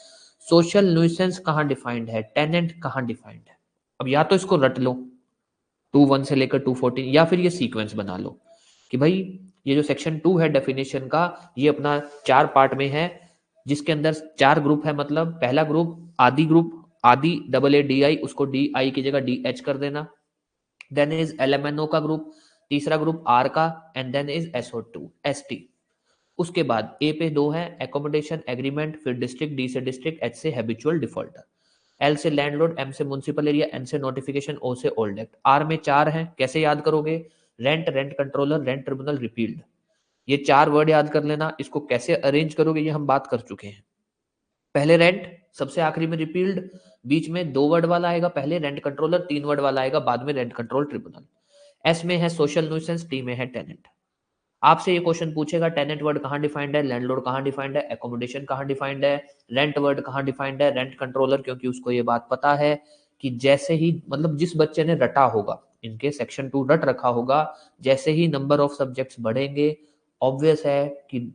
Speaker 1: सोशल न्यूसेंस कहाँ डिफाइंड है? टेनेंट कहाँ डिफाइंड है? अब या तो इसको रट लो 2.1 से लेकर 2.14, या फिर ये सीक्वेंस बना लो कि भाई ये जो सेक्शन 2 है डेफिनेशन का, ये अपना 4 पार्ट में है, जिसके अंदर 4 ग्रुप है। मतलब पहला ग्रुप आदि ग्रुप, आदि AA DI, उसको DI की जगह DH कर देना। देन इज LMNO का ग्रुप, तीसरा ग्रुप R का, and then is SO2 ST। उसके बाद A पे 2 है, एकोमोडेशन एग्रीमेंट, फिर डिस्ट्रिक्ट, D से डिस्ट्रिक्ट, H से हैबिचुअल डिफॉल्टर, L से लैंडलॉर्ड, M से म्युनिसिपल एरिया, N से नोटिफिकेशन, O से ओल्ड एक्ट। R में 4 हैं, कैसे याद करोगे? Rent controller, rent tribunal, repealed. ये 4 वर्ड याद कर लेना। इसको कैसे अरेंज करोगे ये हम बात कर चुके हैं। पहले रेंट, सबसे आखिरी में रिपील्ड, बीच में 2 वर्ड वाला आएगा, पहले रेंट कंट्रोलर, 3 वर्ड वाला आएगा बाद में रेंट कंट्रोल ट्रिब्यूनल। एस में है सोशल न्यूसेंस, टी में है टेनेंट। आपसे ये क्वेश्चन पूछेगा टेनेंट वर्ड कहाँ डिफाइंड है, लैंडलॉर्ड कहाँ डिफाइंड है, एकोमोडेशन कहाँ डिफाइंड है, रेंट वर्ड कहाँ डिफाइंड है, रेंट कंट्रोलर, क्योंकि उसको ये बात पता है कि जैसे ही, मतलब जिस बच्चे ने रटा होगा, इनके सेक्शन 2 रट रखा होगा, जैसे ही नंबर ऑफ सब्जेक्ट्स बढ़ेंगे, ऑब्वियस है कि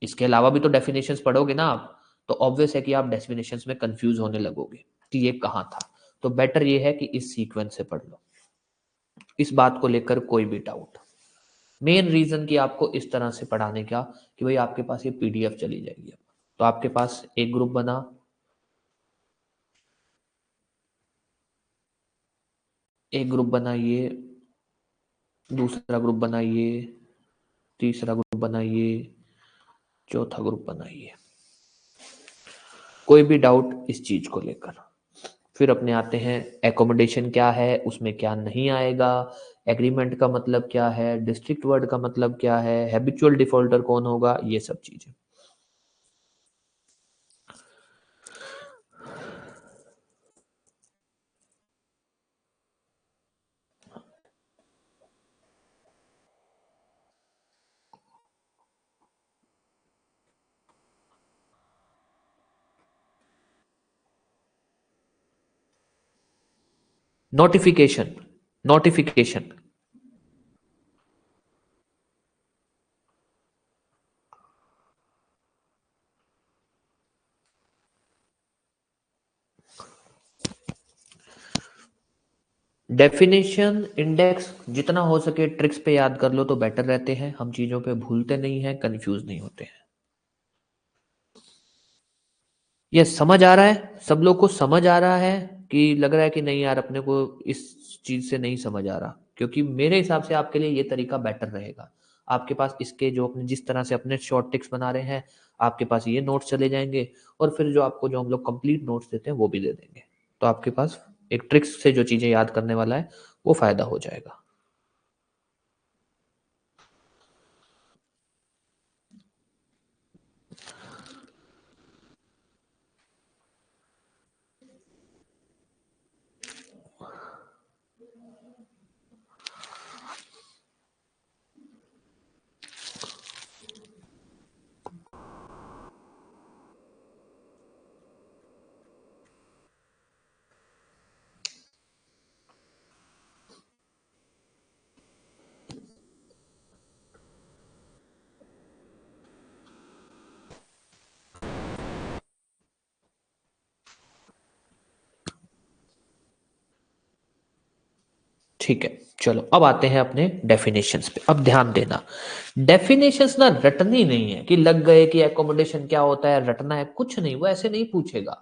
Speaker 1: इसके अलावा भी तो डेफिनेशंस पढ़ोगे ना आप, तो ऑब्वियस है कि आप डेफिनेशंस में कंफ्यूज होने लगोगे कि ये कहाँ था। तो बेटर ये है कि इस सीक्वेंस से पढ़ लो, इस बात को लेकर कोई भी डाउट। मेन रीजन कि आपको इस तरह से पढ़ाने का कि भाई आपके पास ये PDF चली जाएगी। तो आपके पास एक ग्रुप बना, एक ग्रुप बनाइए, दूसरा ग्रुप बनाइए, तीसरा ग्रुप बनाइए, चौथा ग्रुप बनाइए। कोई भी डाउट इस चीज को लेकर? फिर अपने आते हैं एकोमोडेशन क्या है, उसमें क्या नहीं आएगा, एग्रीमेंट का मतलब क्या है, डिस्ट्रिक्ट वर्ड का मतलब क्या है, हैबिचुअल डिफॉल्टर कौन होगा, ये सब चीजें। नोटिफिकेशन, नोटिफिकेशन डेफिनेशन इंडेक्स जितना हो सके ट्रिक्स पे याद कर लो तो बेटर रहते हैं, हम चीजों पे भूलते नहीं हैं, कंफ्यूज नहीं होते हैं। ये समझ आ रहा है? सब लोग को समझ आ रहा है कि लग रहा है कि नहीं यार अपने को इस चीज से नहीं समझ आ रहा? क्योंकि मेरे हिसाब से आपके लिए ये तरीका बेटर रहेगा। आपके पास इसके जो अपने जिस तरह से अपने शॉर्ट टिक्स बना रहे हैं, आपके पास ये नोट्स चले जाएंगे और फिर जो आपको जो हम लोग कंप्लीट नोट्स देते हैं वो भी दे देंगे। तो आपके पास एक ट्रिक्स से जो चीजें याद करने वाला है वो फायदा हो जाएगा। ठीक है, चलो अब आते हैं अपने डेफिनेशंस पे। अब ध्यान देना, डेफिनेशंस ना रटनी नहीं है कि लग गए कि एकोमोडेशन क्या होता है, रटना है, कुछ नहीं, वो ऐसे नहीं पूछेगा।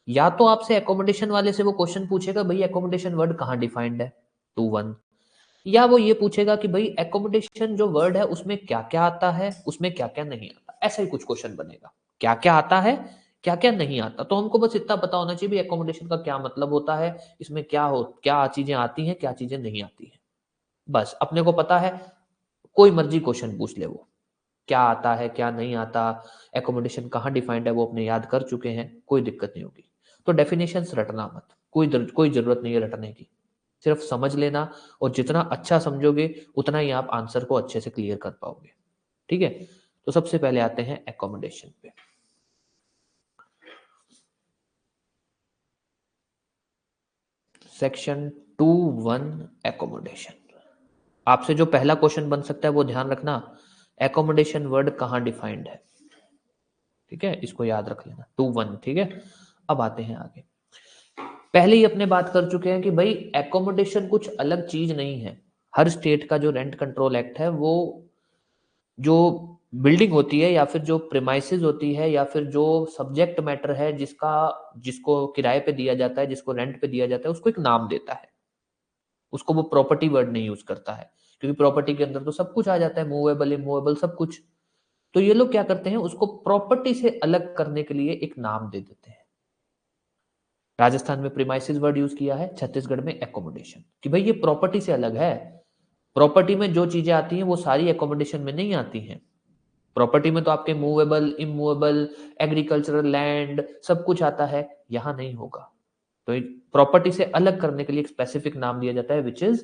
Speaker 1: या तो आपसे एकोमोडेशन वाले से वो क्वेश्चन पूछेगा भाई एकोमोडेशन वर्ड कहाँ डिफाइंड है, 2-1, या वो ये पूछेगा कि भाई एकोमोडेशन जो वर्ड है उसमें क्या क्या आता है, उसमें क्या क्या नहीं आता, ऐसा ही कुछ क्वेश्चन बनेगा। क्या क्या आता है, क्या क्या नहीं आता, तो हमको बस इतना पता होना चाहिए भी एकोमोडेशन का क्या मतलब होता है, इसमें क्या चीजें आती हैं, क्या चीजें नहीं आती हैं, बस अपने को पता है। कोई मर्जी क्वेश्चन पूछ ले, वो क्या आता है क्या नहीं आता, एकोमोडेशन कहाँ डिफाइंड है वो अपने याद कर चुके हैं, कोई दिक्कत नहीं होगी। तो डेफिनेशंस रटना मत, कोई जरूरत नहीं है रटने की, सिर्फ समझ लेना, और जितना अच्छा समझोगे उतना ही आप आंसर को अच्छे से क्लियर कर पाओगे। ठीक है, तो सबसे पहले आते हैं एकोमोडेशन पे। Section 2-1 accommodation. आपसे जो पहला क्वेश्चन बन सकता है वो ध्यान रखना, एकोमोडेशन वर्ड कहाँ डिफाइंड है। ठीक है, इसको याद रख लेना, 2-1। ठीक है, अब आते हैं आगे। पहले ही अपने बात कर चुके हैं कि भाई एकोमोडेशन कुछ अलग चीज नहीं है। हर स्टेट का जो रेंट कंट्रोल एक्ट है वो जो बिल्डिंग होती है या फिर जो प्रीमाइसेस होती है या फिर जो सब्जेक्ट मैटर है जिसको किराए पे दिया जाता है, जिसको रेंट पे दिया जाता है, उसको एक नाम देता है। उसको वो प्रॉपर्टी वर्ड नहीं यूज करता है, क्योंकि प्रॉपर्टी के अंदर तो सब कुछ आ जाता है, मूवेबल इमूवेबल सब कुछ। तो ये लोग क्या करते हैं, उसको प्रॉपर्टी से अलग करने के लिए एक नाम दे देते हैं। राजस्थान में प्रीमाइसेस वर्ड यूज किया है, छत्तीसगढ़ में एकोमोडेशन, कि भाई ये प्रॉपर्टी से अलग है। प्रॉपर्टी में जो चीजें आती हैं वो सारी एकोमोडेशन में नहीं आती हैं। प्रॉपर्टी में तो आपके मूवेबल इमूवेबल एग्रीकल्चरल लैंड सब कुछ आता है, यहां नहीं होगा। तो प्रॉपर्टी से अलग करने के लिए एक स्पेसिफिक नाम दिया जाता है विच इज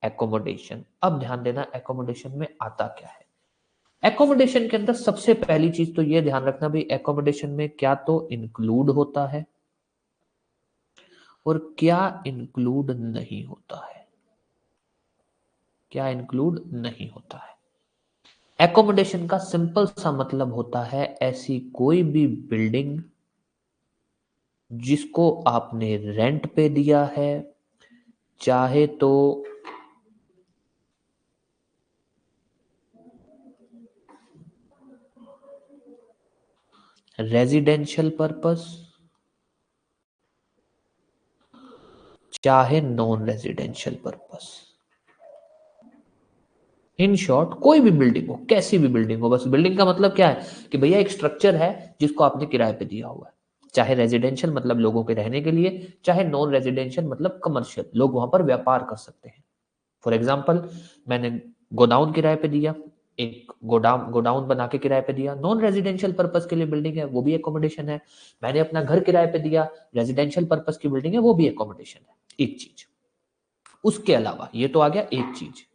Speaker 1: एकोमोडेशन। अब ध्यान देना एकोमोडेशन में आता क्या है। एकोमोडेशन के अंदर सबसे पहली चीज तो ये ध्यान रखना भाई एकोमोडेशन में क्या तो इंक्लूड होता है और क्या इंक्लूड नहीं होता है। क्या इंक्लूड नहीं होता है। एकोमोडेशन का सिंपल सा मतलब होता है ऐसी कोई भी बिल्डिंग जिसको आपने रेंट पे दिया है, चाहे तो रेजिडेंशियल पर्पस, चाहे non residential purpose. In short कोई भी बिल्डिंग हो, कैसी भी बिल्डिंग हो, बस बिल्डिंग का मतलब क्या है कि भैया एक स्ट्रक्चर है जिसको आपने किराए पे दिया हुआ है। चाहे रेजिडेंशियल मतलब लोगों के रहने के लिए, चाहे नॉन रेजिडेंशियल मतलब कमर्शियल, लोग वहां पर व्यापार कर सकते हैं। फॉर एग्जाम्पल, मैंने गोडाउन किराए पे दिया, एक गोडाउन गोडाउन बना के किराए पे दिया, नॉन रेजिडेंशियल पर्पस के लिए बिल्डिंग है, वो भी एकोमोडेशन है। मैंने अपना घर किराए पे दिया, रेजिडेंशियल पर्पस की बिल्डिंग है, वो भी एकोमोडेशन है। एक चीज, उसके अलावा ये तो आ गया एक चीज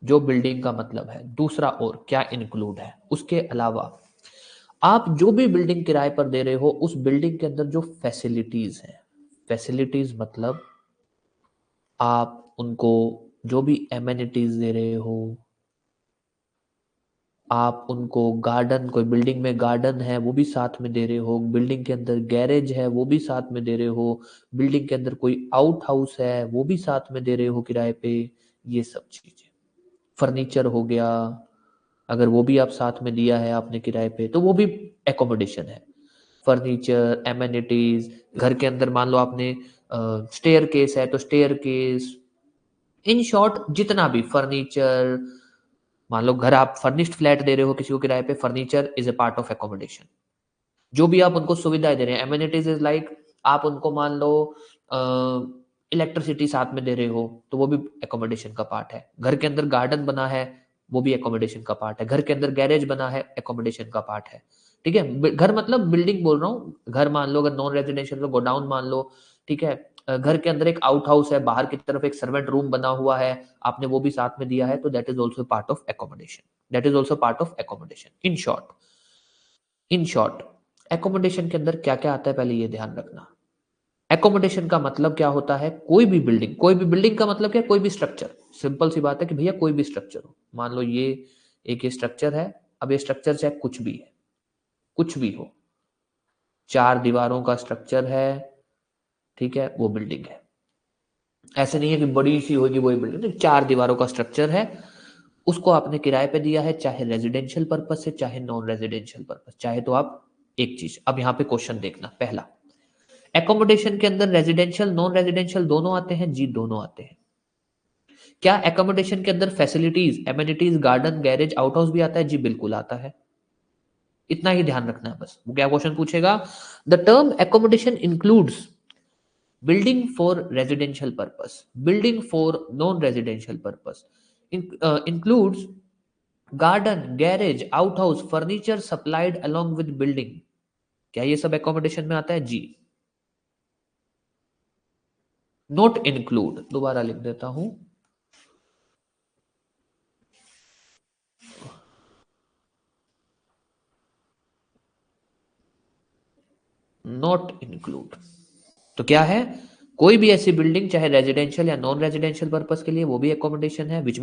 Speaker 1: जो बिल्डिंग का मतलब है। दूसरा और क्या इंक्लूड है उसके अलावा, आप जो भी बिल्डिंग किराए पर दे रहे हो उस बिल्डिंग के अंदर जो फैसिलिटीज हैं, फैसिलिटीज मतलब आप उनको जो भी एमेनिटीज दे रहे हो, आप उनको गार्डन, कोई बिल्डिंग में गार्डन है वो भी साथ में दे रहे हो, बिल्डिंग के अंदर गैरेज है वो भी साथ में दे रहे हो, बिल्डिंग के अंदर कोई आउट हाउस है वो भी साथ में दे रहे हो किराए पे, ये सब चीजें। फर्नीचर हो गया, अगर वो भी आप साथ में दिया है आपने किराए पे तो वो भी एकोमोडेशन है। फर्नीचर, एमेनिटीज, घर के अंदर मान लो आपने स्टेयर केस है तो स्टेयर केस, इन शॉर्ट जितना भी फर्नीचर, मान लो घर आप फर्निश्ड फ्लैट दे रहे हो किसी को किराए पे, furniture is a part of accommodation. जो भी आप उनको सुविधाएं दे रहे हैं, एमिनिटीज इज लाइक आप उनको मान लो इलेक्ट्रिसिटी साथ में दे रहे हो, तो वो भी एकोमोडेशन का पार्ट है। घर के अंदर गार्डन बना है, वो भी एकोमोडेशन का पार्ट है। घर के अंदर गैरेज बना है, एकोमोडेशन का पार्ट है। ठीक है, घर मतलब बिल्डिंग बोल रहा हूँ। घर मान लो, अगर नॉन रेजिडेंशियल तो गोडाउन मान लो। ठीक है, घर के अंदर एक आउट हाउस है, बाहर की तरफ एक सर्वेंट रूम बना हुआ है, आपने वो भी साथ में दिया है, तो that is also part of accommodation. That is also part of accommodation. In short accommodation के अंदर क्या क्या आता है, पहले ये ध्यान रखना। एकोमोडेशन का मतलब क्या होता है, कोई भी बिल्डिंग का मतलब क्या, कोई भी स्ट्रक्चर। सिंपल सी बात है कि भैया कोई भी स्ट्रक्चर हो। मान लो ये एक ये स्ट्रक्चर है, अब ये स्ट्रक्चर चाहे कुछ भी है, कुछ भी हो, 4 दीवारों का स्ट्रक्चर है, ठीक है, वो बिल्डिंग है। ऐसे नहीं है कि बड़ी सी होगी वही बिल्डिंग, 4 दीवारों का स्ट्रक्चर है, उसको आपने किराए पे दिया है, चाहे रेजिडेंशियल पर्पज से चाहे नॉन रेजिडेंशियल पर्पज, चाहे तो आप एक चीज। अब यहाँ पे क्वेश्चन देखना, पहला, एकोमोडेशन के अंदर रेजिडेंशियल नॉन रेजिडेंशियल दोनों आते हैं जी? दोनों आते हैं। क्या एकोमोडेशन के अंदर facilities, amenities, garden, garage, out house भी आता है? जी बिल्कुल आता है। इतना ही ध्यान रखना है बस। वो क्या क्वेश्चन पूछेगा, the term accommodation includes building for residential purpose, building for non-residential purpose, includes garden, garage, outhouse, furniture supplied along with building। क्या ये सब एकोमोडेशन में आता है? जी। नॉट इंक्लूड, दोबारा लिख देता हूं, नॉट इंक्लूड। तो क्या है, कोई भी ऐसी बिल्डिंग चाहे रेजिडेंशियल या नॉन रेजिडेंशियल पर्पस के लिए, वो भी एकोमोडेशन है। विच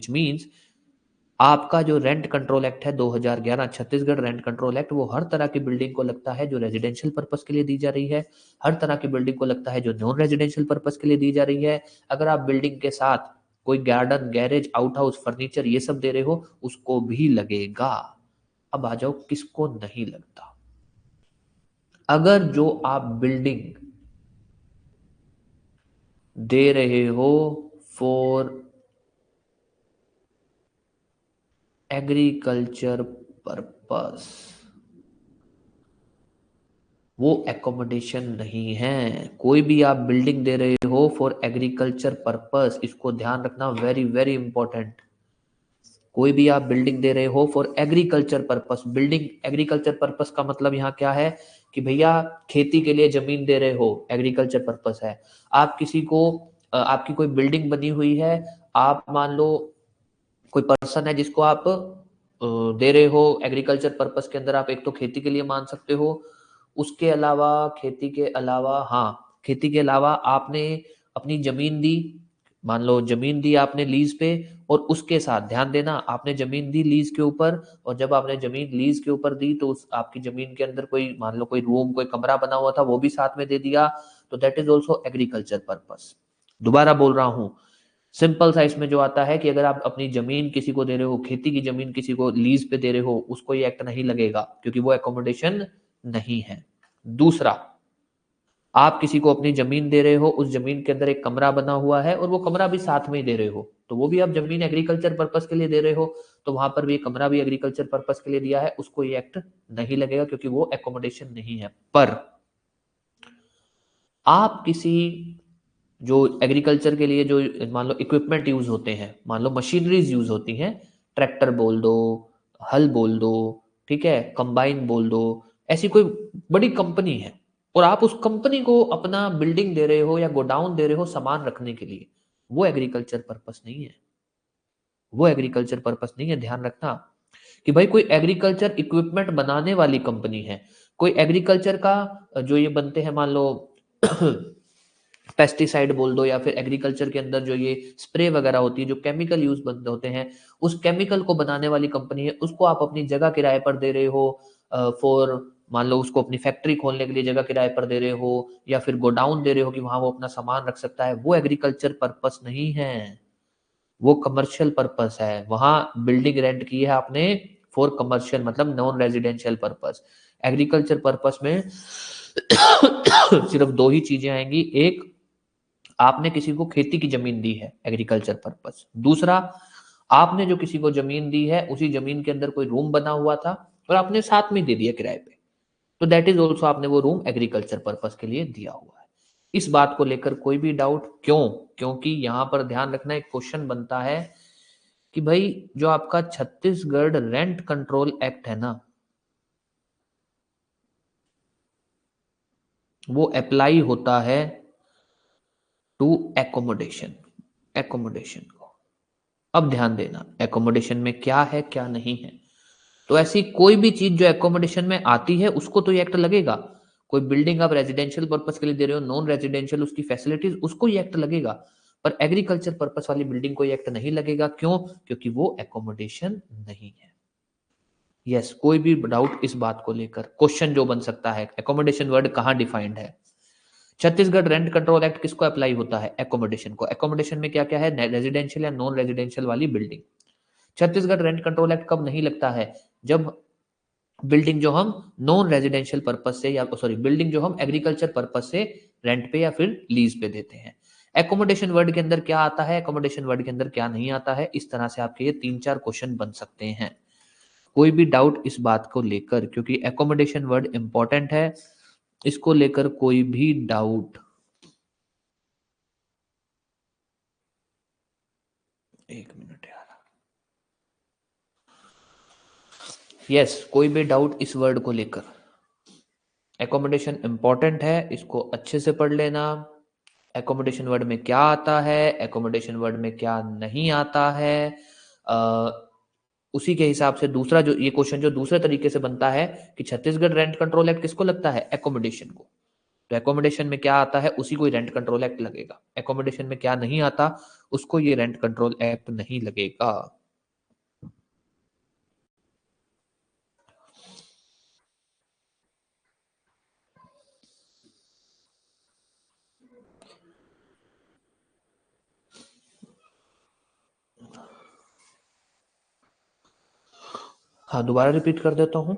Speaker 1: मीन्स आपका जो रेंट कंट्रोल एक्ट है 2011, छत्तीसगढ़ रेंट कंट्रोल एक्ट, वो हर तरह की बिल्डिंग को लगता है जो रेजिडेंशियल पर्पस के लिए दी जा रही है, हर तरह की बिल्डिंग को लगता है जो नॉन रेजिडेंशियल पर्पस के लिए दी जा रही है। अगर आप बिल्डिंग के साथ कोई garden, garage, out house, furniture ये सब दे रहे हो, उसको भी लगेगा। अब आ जाओ किसको नहीं लगता। अगर जो आप बिल्डिंग दे रहे हो फॉर एग्रीकल्चर पर्पस, वो एकोमोडेशन नहीं है। कोई भी आप बिल्डिंग दे रहे हो फॉर एग्रीकल्चर पर्पस, इसको ध्यान रखना, वेरी वेरी इंपॉर्टेंट। कोई भी आप बिल्डिंग दे रहे हो for agriculture purpose, building agriculture purpose का मतलब यहाँ क्या है कि भैया खेती के लिए जमीन दे रहे हो, एग्रीकल्चर पर्पस है। आप किसी को आपकी कोई बिल्डिंग बनी हुई है, आप मान लो कोई पर्सन है जिसको आप दे रहे हो एग्रीकल्चर पर्पस के अंदर, आप एक तो खेती के लिए मान सकते हो, उसके अलावा खेती के अलावा, हाँ खेती के अलावा आपने अपनी जमीन दी, मान लो जमीन दी आपने लीज पे, और उसके साथ ध्यान देना, आपने जमीन दी लीज के ऊपर, और जब आपने जमीन लीज के ऊपर दी तो उस आपकी जमीन के अंदर कोई मान लो कोई रूम, कोई कमरा बना हुआ था, वो भी साथ में दे दिया, तो that is also agriculture purpose. दोबारा बोल रहा हूं, सिंपल सा इसमें जो आता है कि अगर आप अपनी जमीन किसी को दे रहे हो, खेती की जमीन किसी को लीज पे दे रहे हो, उसको ये एक्ट नहीं लगेगा, क्योंकि वो एकोमोडेशन नहीं है। दूसरा, आप किसी को अपनी जमीन दे रहे हो, उस जमीन के अंदर एक कमरा बना हुआ है और वो कमरा भी साथ में ही दे रहे हो, तो वो भी आप जमीन एग्रीकल्चर पर्पस के लिए दे रहे हो, तो वहां पर भी कमरा भी एग्रीकल्चर पर्पस के लिए दिया है, उसको ये एक्ट नहीं लगेगा, क्योंकि वो एकोमोडेशन नहीं है। पर आप किसी जो एग्रीकल्चर के लिए जो मान लो इक्विपमेंट यूज होते हैं, मान लो मशीनरीज यूज होती हैं, ट्रैक्टर बोल दो, हल बोल दो, ठीक है, कंबाइन बोल दो, ऐसी कोई बड़ी कंपनी है, और आप उस कंपनी को अपना बिल्डिंग दे रहे हो या गोडाउन दे रहे हो सामान रखने के लिए, वो एग्रीकल्चर पर्पस नहीं है। वो एग्रीकल्चर पर्पस नहीं है, ध्यान रखना। कि भाई कोई एग्रीकल्चर इक्विपमेंट बनाने वाली कंपनी है, कोई एग्रीकल्चर का जो ये बनते हैं, मान लो पेस्टिसाइड बोल दो, या फिर एग्रीकल्चर के अंदर जो ये स्प्रे वगैरह होती है, जो केमिकल यूज बनते होते हैं, उस केमिकल को बनाने वाली कंपनी है, उसको आप अपनी जगह किराए पर दे रहे हो फॉर, मान लो उसको अपनी फैक्ट्री खोलने के लिए जगह किराए पर दे रहे हो, या फिर गोडाउन दे रहे हो कि वहां वो अपना सामान रख सकता है, वो एग्रीकल्चर पर्पस नहीं है, वो कमर्शियल पर्पस है। वहां बिल्डिंग रेंट की है आपने फॉर कमर्शियल, मतलब non residential purpose. Agriculture purpose में सिर्फ दो ही चीजें आएंगी, एक आपने किसी को खेती की जमीन दी है एग्रीकल्चर पर्पस, दूसरा आपने जो किसी को जमीन दी है उसी जमीन के अंदर कोई रूम बना हुआ था और आपने साथ में दे दिया किराए पे, तो दैट इज ऑल्सो आपने वो रूम एग्रीकल्चर पर्पस के लिए दिया हुआ है। इस बात को लेकर कोई भी डाउट? क्यों? क्योंकि यहां पर ध्यान रखना, एक क्वेश्चन बनता है कि भाई जो आपका छत्तीसगढ़ रेंट कंट्रोल एक्ट है ना, वो अप्लाई होता है टू एकोमोडेशन। एकोमोडेशन को अब ध्यान देना, एकोमोडेशन में क्या है क्या नहीं है। तो ऐसी कोई भी चीज जो एकोमोडेशन में आती है उसको तो ये एक्ट लगेगा। कोई बिल्डिंग आप रेजिडेंशियल पर्पस के लिए दे रहे हो, नॉन रेजिडेंशियल उसकी फैसिलिटीज, उसको ये एक्ट लगेगा। पर एग्रीकल्चर पर्पस वाली बिल्डिंग को ये एक्ट नहीं लगेगा। क्यों? क्योंकि वो एकोमोडेशन नहीं है। यस, कोई भी डाउट इस बात को लेकर? क्वेश्चन जो बन सकता है, एकोमोडेशन वर्ड कहाँ डिफाइंड है? छत्तीसगढ़ रेंट कंट्रोल एक्ट किसको अप्लाई होता है? एकोमोडेशन को। एकोमोडेशन में क्या क्या है? रेजिडेंशियल या नॉन रेजिडेंशियल वाली building. Chhattisgarh rent control act कब नहीं लगता है? जब बिल्डिंग जो हम नॉन रेजिडेंशियल पर्पस से, या सॉरी, बिल्डिंग जो हम एग्रीकल्चर पर्पस से रेंट पे या फिर लीज पे देते हैं। एकोमोडेशन वर्ड के अंदर क्या आता है, एकोमोडेशन वर्ड के अंदर क्या नहीं आता है, इस तरह से आपके ये 3-4 क्वेश्चन बन सकते हैं। कोई भी डाउट इस बात को लेकर? क्योंकि एकोमोडेशन वर्ड इंपॉर्टेंट है, इसको लेकर कोई भी डाउट? एक मिनट यार। यस, कोई भी डाउट इस वर्ड को लेकर? एकोमोडेशन इंपॉर्टेंट है, इसको अच्छे से पढ़ लेना। एकोमोडेशन वर्ड में क्या आता है, एकोमोडेशन वर्ड में क्या नहीं आता है, उसी के हिसाब से दूसरा जो ये क्वेश्चन जो दूसरे तरीके से बनता है कि छत्तीसगढ़ रेंट कंट्रोल एक्ट किसको लगता है? एकोमोडेशन को। तो एकोमोडेशन में क्या आता है उसी को रेंट कंट्रोल एक्ट लगेगा। एकोमोडेशन में क्या नहीं आता उसको ये रेंट कंट्रोल एक्ट नहीं लगेगा। हाँ, दोबारा रिपीट कर देता हूं।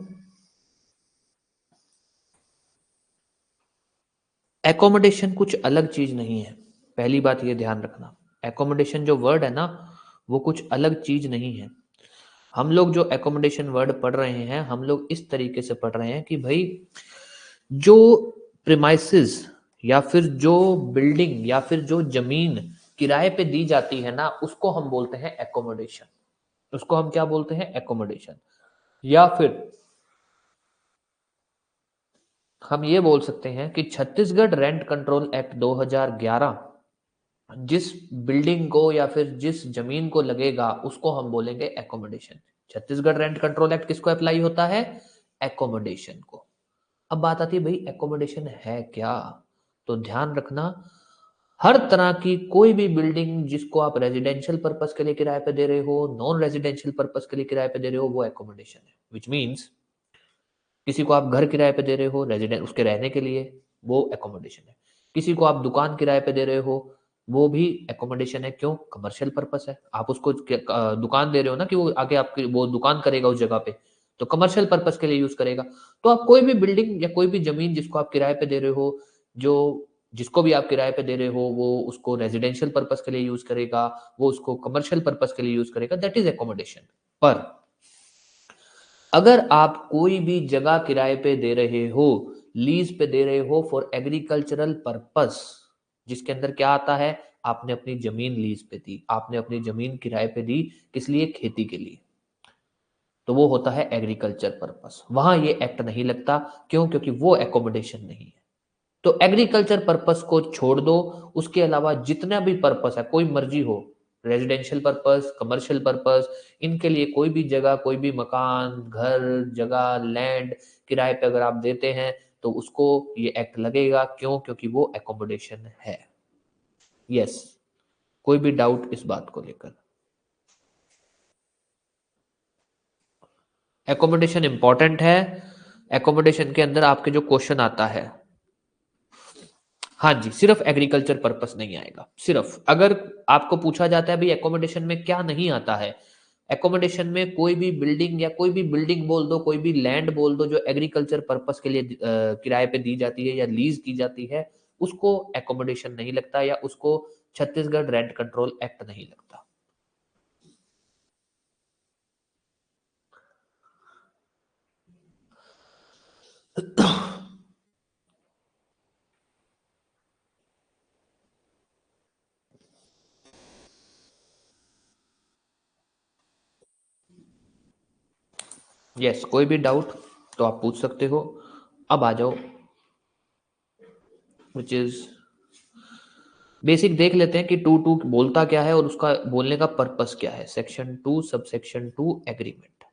Speaker 1: एकोमोडेशन कुछ अलग चीज नहीं है, पहली बात ये ध्यान रखना। एकोमोडेशन जो वर्ड है ना, वो कुछ अलग चीज नहीं है। हम लोग जो एकोमोडेशन वर्ड पढ़ रहे हैं, हम लोग इस तरीके से पढ़ रहे हैं कि भाई जो प्रिमाइसिस या फिर जो बिल्डिंग या फिर जो जमीन किराए पे दी जाती है ना, उसको हम बोलते हैं एकोमोडेशन। उसको हम क्या बोलते हैं? एकोमोडेशन। या फिर हम ये बोल सकते हैं कि छत्तीसगढ़ रेंट कंट्रोल एक्ट 2011 जिस बिल्डिंग को या फिर जिस जमीन को लगेगा उसको हम बोलेंगे accommodation. Chhattisgarh rent control act किसको अप्लाई होता है? एकोमोडेशन को। अब बात आती है भाई एकोमोडेशन है क्या? तो ध्यान रखना, हर तरह की कोई भी बिल्डिंग जिसको आप रेजिडेंशियल पर्पस के लिए किराए पे दे रहे हो, नॉन रेजिडेंशियल पर्पस के लिए किराए पे दे रहे हो, वो एकोमोडेशन है। विच मीन्स किसी को आप घर किराए पे दे रहे हो रेजिडेंट उसके रहने के लिए, वो एकोमोडेशन है। किसी को आप दुकान किराए पे दे रहे हो, वो भी एकोमोडेशन है। क्यों? कमर्शियल पर्पस है। आप उसको दुकान दे रहे हो ना कि वो आगे आपकी वो दुकान करेगा उस जगह पे, तो कमर्शियल पर्पस के लिए यूज करेगा। तो आप कोई भी बिल्डिंग या कोई भी जमीन जिसको आप किराए पे दे रहे हो, जो जिसको भी आप किराए पे दे रहे हो, वो उसको रेजिडेंशियल पर्पस के लिए यूज करेगा, वो उसको कमर्शियल पर्पस के लिए यूज करेगा, दैट इज एकोमोडेशन। पर अगर आप कोई भी जगह किराए पे दे रहे हो, लीज पे दे रहे हो फॉर एग्रीकल्चरल पर्पस, जिसके अंदर क्या आता है? आपने अपनी जमीन लीज पे दी, आपने अपनी जमीन किराए पे दी, किस लिए? खेती के लिए। तो वो होता है एग्रीकल्चर पर्पस, वहां ये एक्ट नहीं लगता। क्यों? क्योंकि वो एकोमोडेशन नहीं है। तो एग्रीकल्चर पर्पस को छोड़ दो, उसके अलावा जितना भी पर्पस है, कोई मर्जी हो, रेजिडेंशियल पर्पस, कमर्शियल पर्पस, इनके लिए कोई भी जगह, कोई भी मकान, घर, जगह, लैंड किराए पे अगर आप देते हैं तो उसको ये एक्ट लगेगा। क्यों? क्योंकि वो एकोमोडेशन है। यस, कोई भी डाउट इस बात को लेकर? एकोमोडेशन इंपॉर्टेंट है। एकोमोडेशन के अंदर आपके जो क्वेश्चन आता है, हाँ जी, सिर्फ एग्रीकल्चर पर्पस नहीं आएगा। सिर्फ अगर आपको पूछा जाता है भाई एकोमोडेशन में क्या नहीं आता है, एकोमोडेशन में कोई भी बिल्डिंग या कोई भी बिल्डिंग बोल दो, कोई भी लैंड बोल दो जो एग्रीकल्चर पर्पस के लिए किराए पे दी जाती है या लीज की जाती है, उसको एकोमोडेशन नहीं लगता या उसको छत्तीसगढ़ रेंट कंट्रोल एक्ट नहीं लगता। यस, कोई भी डाउट तो आप पूछ सकते हो। अब आ जाओ, विच इज बेसिक देख लेते हैं कि 2 बोलता क्या है और उसका बोलने का पर्पस क्या है। सेक्शन 2 सब सेक्शन 2 एग्रीमेंट,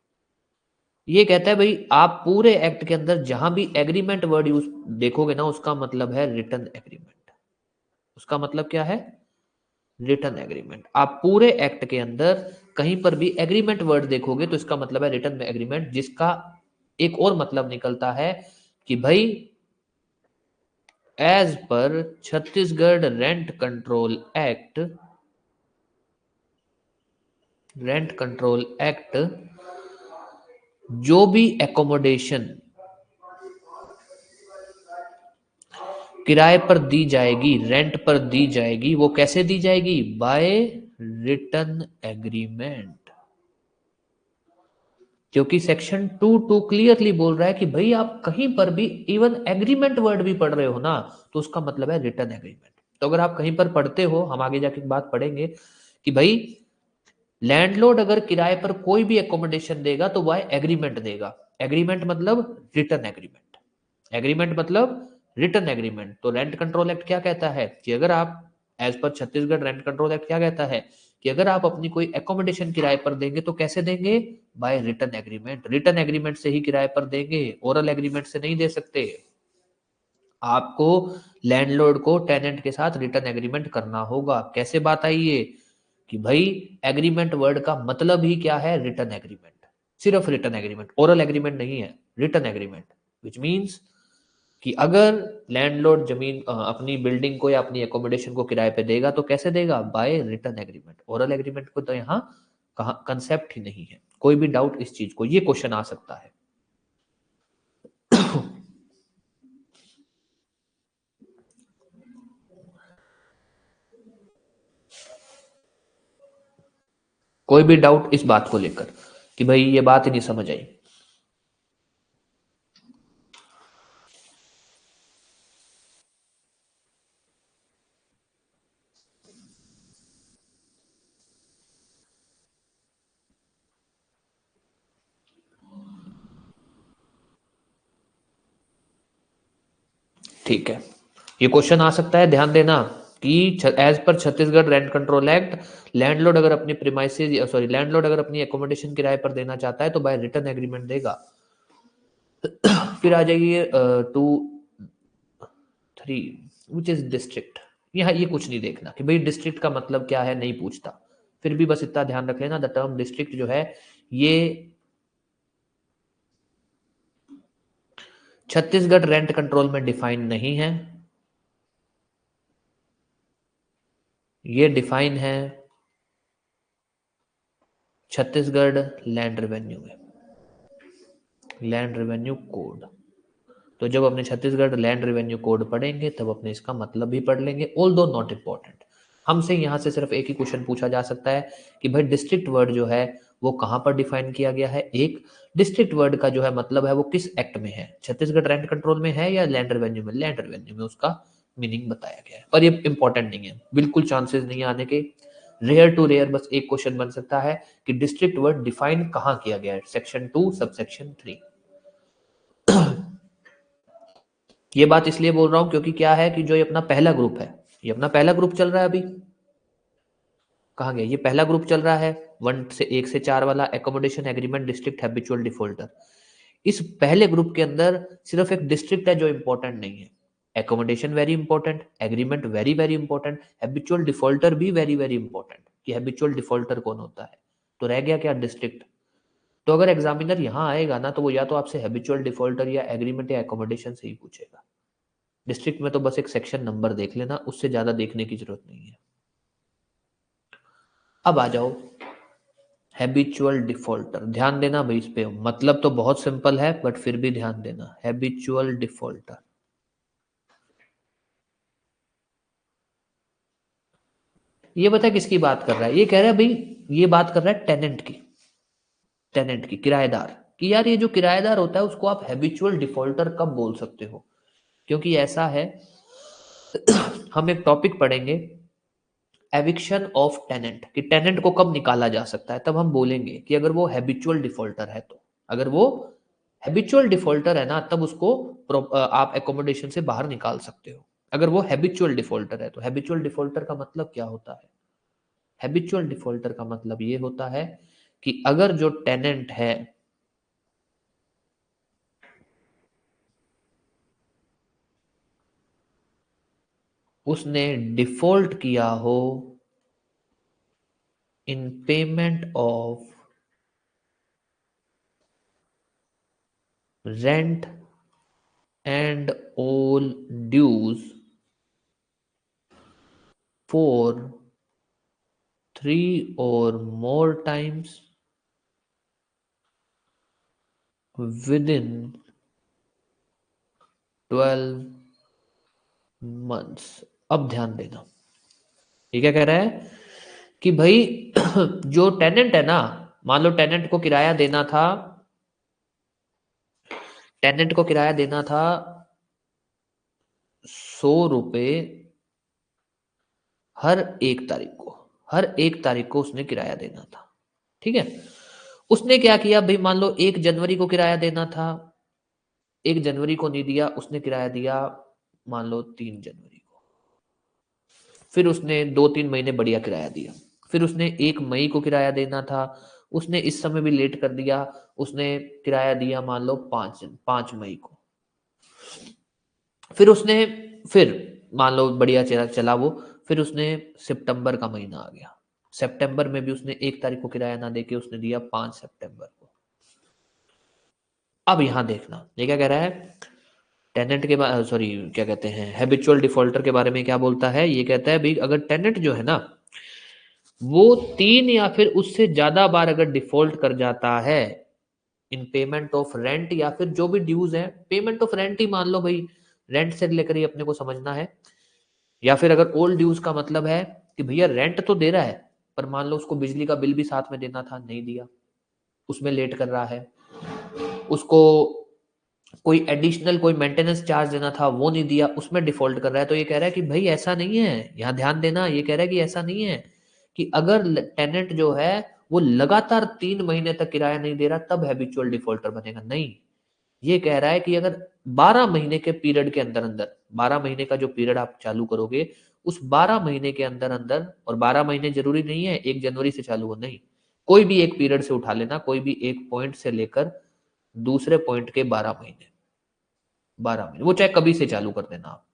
Speaker 1: ये कहता है भाई आप पूरे एक्ट के अंदर जहां भी एग्रीमेंट वर्ड यूज देखोगे ना, उसका मतलब है रिटर्न एग्रीमेंट। उसका मतलब क्या है? Return agreement. आप पूरे एक्ट के अंदर कहीं पर भी एग्रीमेंट वर्ड देखोगे तो इसका मतलब है रिटर्न एग्रीमेंट, जिसका एक और मतलब निकलता है कि भाई as per Chhattisgarh rent control act जो भी एकोमोडेशन किराए पर दी जाएगी, रेंट पर दी जाएगी, वो कैसे दी जाएगी? By return agreement. क्योंकि सेक्शन 2 क्लियरली बोल रहा है कि भाई आप कहीं पर भी इवन एग्रीमेंट वर्ड भी पढ़ रहे हो ना, तो उसका मतलब है रिटर्न एग्रीमेंट। तो अगर आप कहीं पर पढ़ते हो, हम आगे जाके बात पढ़ेंगे कि भाई लैंडलॉर्ड अगर किराए पर कोई भी एकोमोडेशन देगा तो वह एग्रीमेंट देगा। एग्रीमेंट मतलब रिटर्न एग्रीमेंट, एग्रीमेंट मतलब रिटर्न एग्रीमेंट। तो रेंट कंट्रोल एक्ट क्या कहता है कि अगर आप as per Chhattisgarh rent control act क्या कहता है कि अगर आप अपनी कोई एकोमोडेशन किराए पर देंगे तो कैसे देंगे? By return agreement. Return agreement से ही किराए पर देंगे, ओरल एग्रीमेंट से नहीं दे सकते। आपको लैंडलॉर्ड को टेनेंट के साथ रिटर्न एग्रीमेंट करना होगा। कैसे बात आई ये कि भाई एग्रीमेंट वर्ड का मतलब ही क्या है? Return agreement. सिर्फ रिटर्न एग्रीमेंट, ओरल एग्रीमेंट नहीं है, रिटर्न एग्रीमेंट। विच मीन्स कि अगर लैंडलॉर्ड जमीन अपनी बिल्डिंग को या अपनी एकोमोडेशन को किराए पे देगा तो कैसे देगा? By return agreement. Oral agreement को तो यहाँ कहा कंसेप्ट ही नहीं है। कोई भी डाउट इस चीज को, ये क्वेश्चन आ सकता है। कोई भी डाउट इस बात को लेकर कि भाई ये बात ही नहीं समझ आई? ठीक है, ये क्वेश्चन आ सकता है, ध्यान देना कि as per Chhattisgarh rent control act landlord अगर अपनी प्रीमाइसेस लैंडलॉर्ड अगर अपनी एकोमोडेशन किराए पर देना चाहता है तो बाय रिटर्न एग्रीमेंट देगा। फिर आ जाइए 2(3) विच इज डिस्ट्रिक्ट। यहाँ ये कुछ नहीं देखना कि भाई डिस्ट्रिक्ट का मतलब क्या है, नहीं पूछता। फिर भी बस इतना ध्यान रख लेना, द टर्म डिस्ट्रिक्ट जो है ये छत्तीसगढ़ रेंट कंट्रोल में डिफाइन नहीं है, ये डिफाइन है छत्तीसगढ़ लैंड रेवेन्यू में, लैंड रेवेन्यू कोड। तो जब अपने छत्तीसगढ़ लैंड रेवेन्यू कोड पढ़ेंगे तब अपने इसका मतलब भी पढ़ लेंगे। ऑल दो नॉट इंपॉर्टेंट, हमसे यहाँ से सिर्फ एक ही क्वेश्चन पूछा जा सकता है कि भाई डिस्ट्रिक्ट वर्ड जो है वो कहाँ पर डिफाइन किया गया है। एक डिस्ट्रिक्ट वर्ड का जो है मतलब है वो किस एक्ट में है, छत्तीसगढ़ रेंट कंट्रोल में है या लैंड रेवेन्यू में? लैंड रेवेन्यू में उसका मीनिंग बताया गया है। पर ये इंपॉर्टेंट नहीं है, बिल्कुल चांसेस नहीं आने के। रेयर टू रेयर बस एक क्वेश्चन बन सकता है कि डिस्ट्रिक्ट वर्ड डिफाइन कहाँ किया गया है, सेक्शन 2 सब सेक्शन 3। ये बात इसलिए बोल रहा हूं क्योंकि क्या है कि जो ये अपना पहला ग्रुप है, ये अपना पहला ग्रुप चल रहा है अभी। कहाँ गया? ये पहला ग्रुप चल रहा है 1 से 4 वाला, accommodation agreement district habitual defaulter. इस पहले ग्रुप के अंदर सिर्फ एक डिस्ट्रिक्ट है जो इंपॉर्टेंट नहीं है। Accommodation very important, agreement very very important, habitual defaulter भी वेरी वेरी इंपॉर्टेंट कि हैबिचुअल डिफॉल्टर कौन होता है। तो रह गया क्या? डिस्ट्रिक्ट। तो अगर एग्जामिनर यहाँ आएगा ना तो वो या तो आपसे हैबिचुअल डिफॉल्टर या एग्रीमेंट या एकोमोडेशन से ही पूछेगा। डिस्ट्रिक्ट में तो बस एक सेक्शन नंबर देख लेना, उससे ज्यादा देखने की जरूरत नहीं है। अब आ जाओ हैबिचुअल डिफॉल्टर। ध्यान देना भाई इस पे, मतलब तो बहुत सिंपल है बट फिर भी ध्यान देना। हैबिचुअल डिफॉल्टर ये बता किसकी बात कर रहा है? ये कह रहा है भाई, ये बात कर रहा है टेनेंट की, टेनेंट की, किराएदार। कि यार ये जो किराएदार होता है उसको आप हैबिचुअल डिफॉल्टर कब बोल सकते हो, क्योंकि ऐसा है हम एक टॉपिक पढ़ेंगे एविक्शन ऑफ टेनेंट, कि टेनेंट को कब निकाला जा सकता है, तब हम बोलेंगे कि अगर वो हैबिचुअल डिफॉल्टर है तो, अगर वो हैबिचुअल डिफॉल्टर है ना तब उसको आप एकोमोडेशन से बाहर निकाल सकते हो, अगर वो हैबिचुअल डिफॉल्टर है तो। हैबिचुअल डिफॉल्टर का मतलब क्या होता है? हैबिचुअल डिफॉल्टर का मतलब ये होता है कि अगर जो टेनेंट है उसने डिफॉल्ट किया हो in payment of rent and all dues for 3 or more times within 12 months। अब ध्यान देना, ये क्या कह रहा है कि भाई जो टेनेंट है ना, मान लो टेनेंट को किराया देना था, टेनेंट को किराया देना था 100 रुपए हर 1 तारीख को, हर 1 तारीख को उसने किराया देना था, ठीक है। उसने क्या किया भाई, मान लो 1 जनवरी को किराया देना था, 1 जनवरी को नहीं दिया, उसने किराया दिया मान लो 3 जनवरी को, फिर उसने 2-3 महीने बढ़िया किराया दिया, फिर उसने 1 मई को किराया देना था, उसने इस समय भी लेट कर दिया, उसने किराया दिया मान लो 5 मई को, फिर उसने, फिर मान लो बढ़िया चला चला वो, फिर उसने सितंबर का महीना आ गया, सितंबर में भी उसने 1 तारीख को किराया ना देके उसने दिया 5 सितंबर को। अब यहां देखना ये क्या कह रहा है, टेनेंट के बारे, सॉरी क्या कहते हैं, हैबिचुअल डिफॉल्टर के बारे में क्या बोलता है, ये कहता है भाई अगर टेनेंट जो है ना वो 3 या फिर उससे ज्यादा बार अगर डिफॉल्ट कर जाता है इन पेमेंट ऑफ रेंट, या फिर जो भी ड्यूज है, पेमेंट ऑफ रेंट ही मान लो भाई, रेंट से लेकर ही अपने को समझना है, या फिर अगर ओल्ड ड्यूज का मतलब है कि भैया रेंट तो दे रहा है पर मान लो उसको बिजली का बिल भी साथ में देना था, नहीं दिया, उसमें लेट कर रहा है, उसको कोई एडिशनल कोई मेंटेनेंस चार्ज देना था वो नहीं दिया, उसमें डिफॉल्ट कर रहा है, तो ये कह रहा है कि भाई ऐसा नहीं है, यहां ध्यान देना, ये कह रहा है कि ऐसा नहीं है कि अगर टेनेंट जो है वो लगातार 3 महीने तक किराया नहीं दे रहा तब हैबिचुअल डिफॉल्टर बनेगा, नहीं। ये कह रहा है कि अगर 12 महीने के पीरियड के अंदर अंदर, 12 महीने का जो पीरियड आप चालू करोगे उस 12 महीने के अंदर अंदर, और 12 महीने जरूरी नहीं है 1 जनवरी से चालू हो, नहीं, कोई भी एक पीरियड से उठा लेना, कोई भी एक पॉइंट से लेकर दूसरे पॉइंट के 12 महीने, 12 महीने वो चाहे कभी से चालू कर देना आप,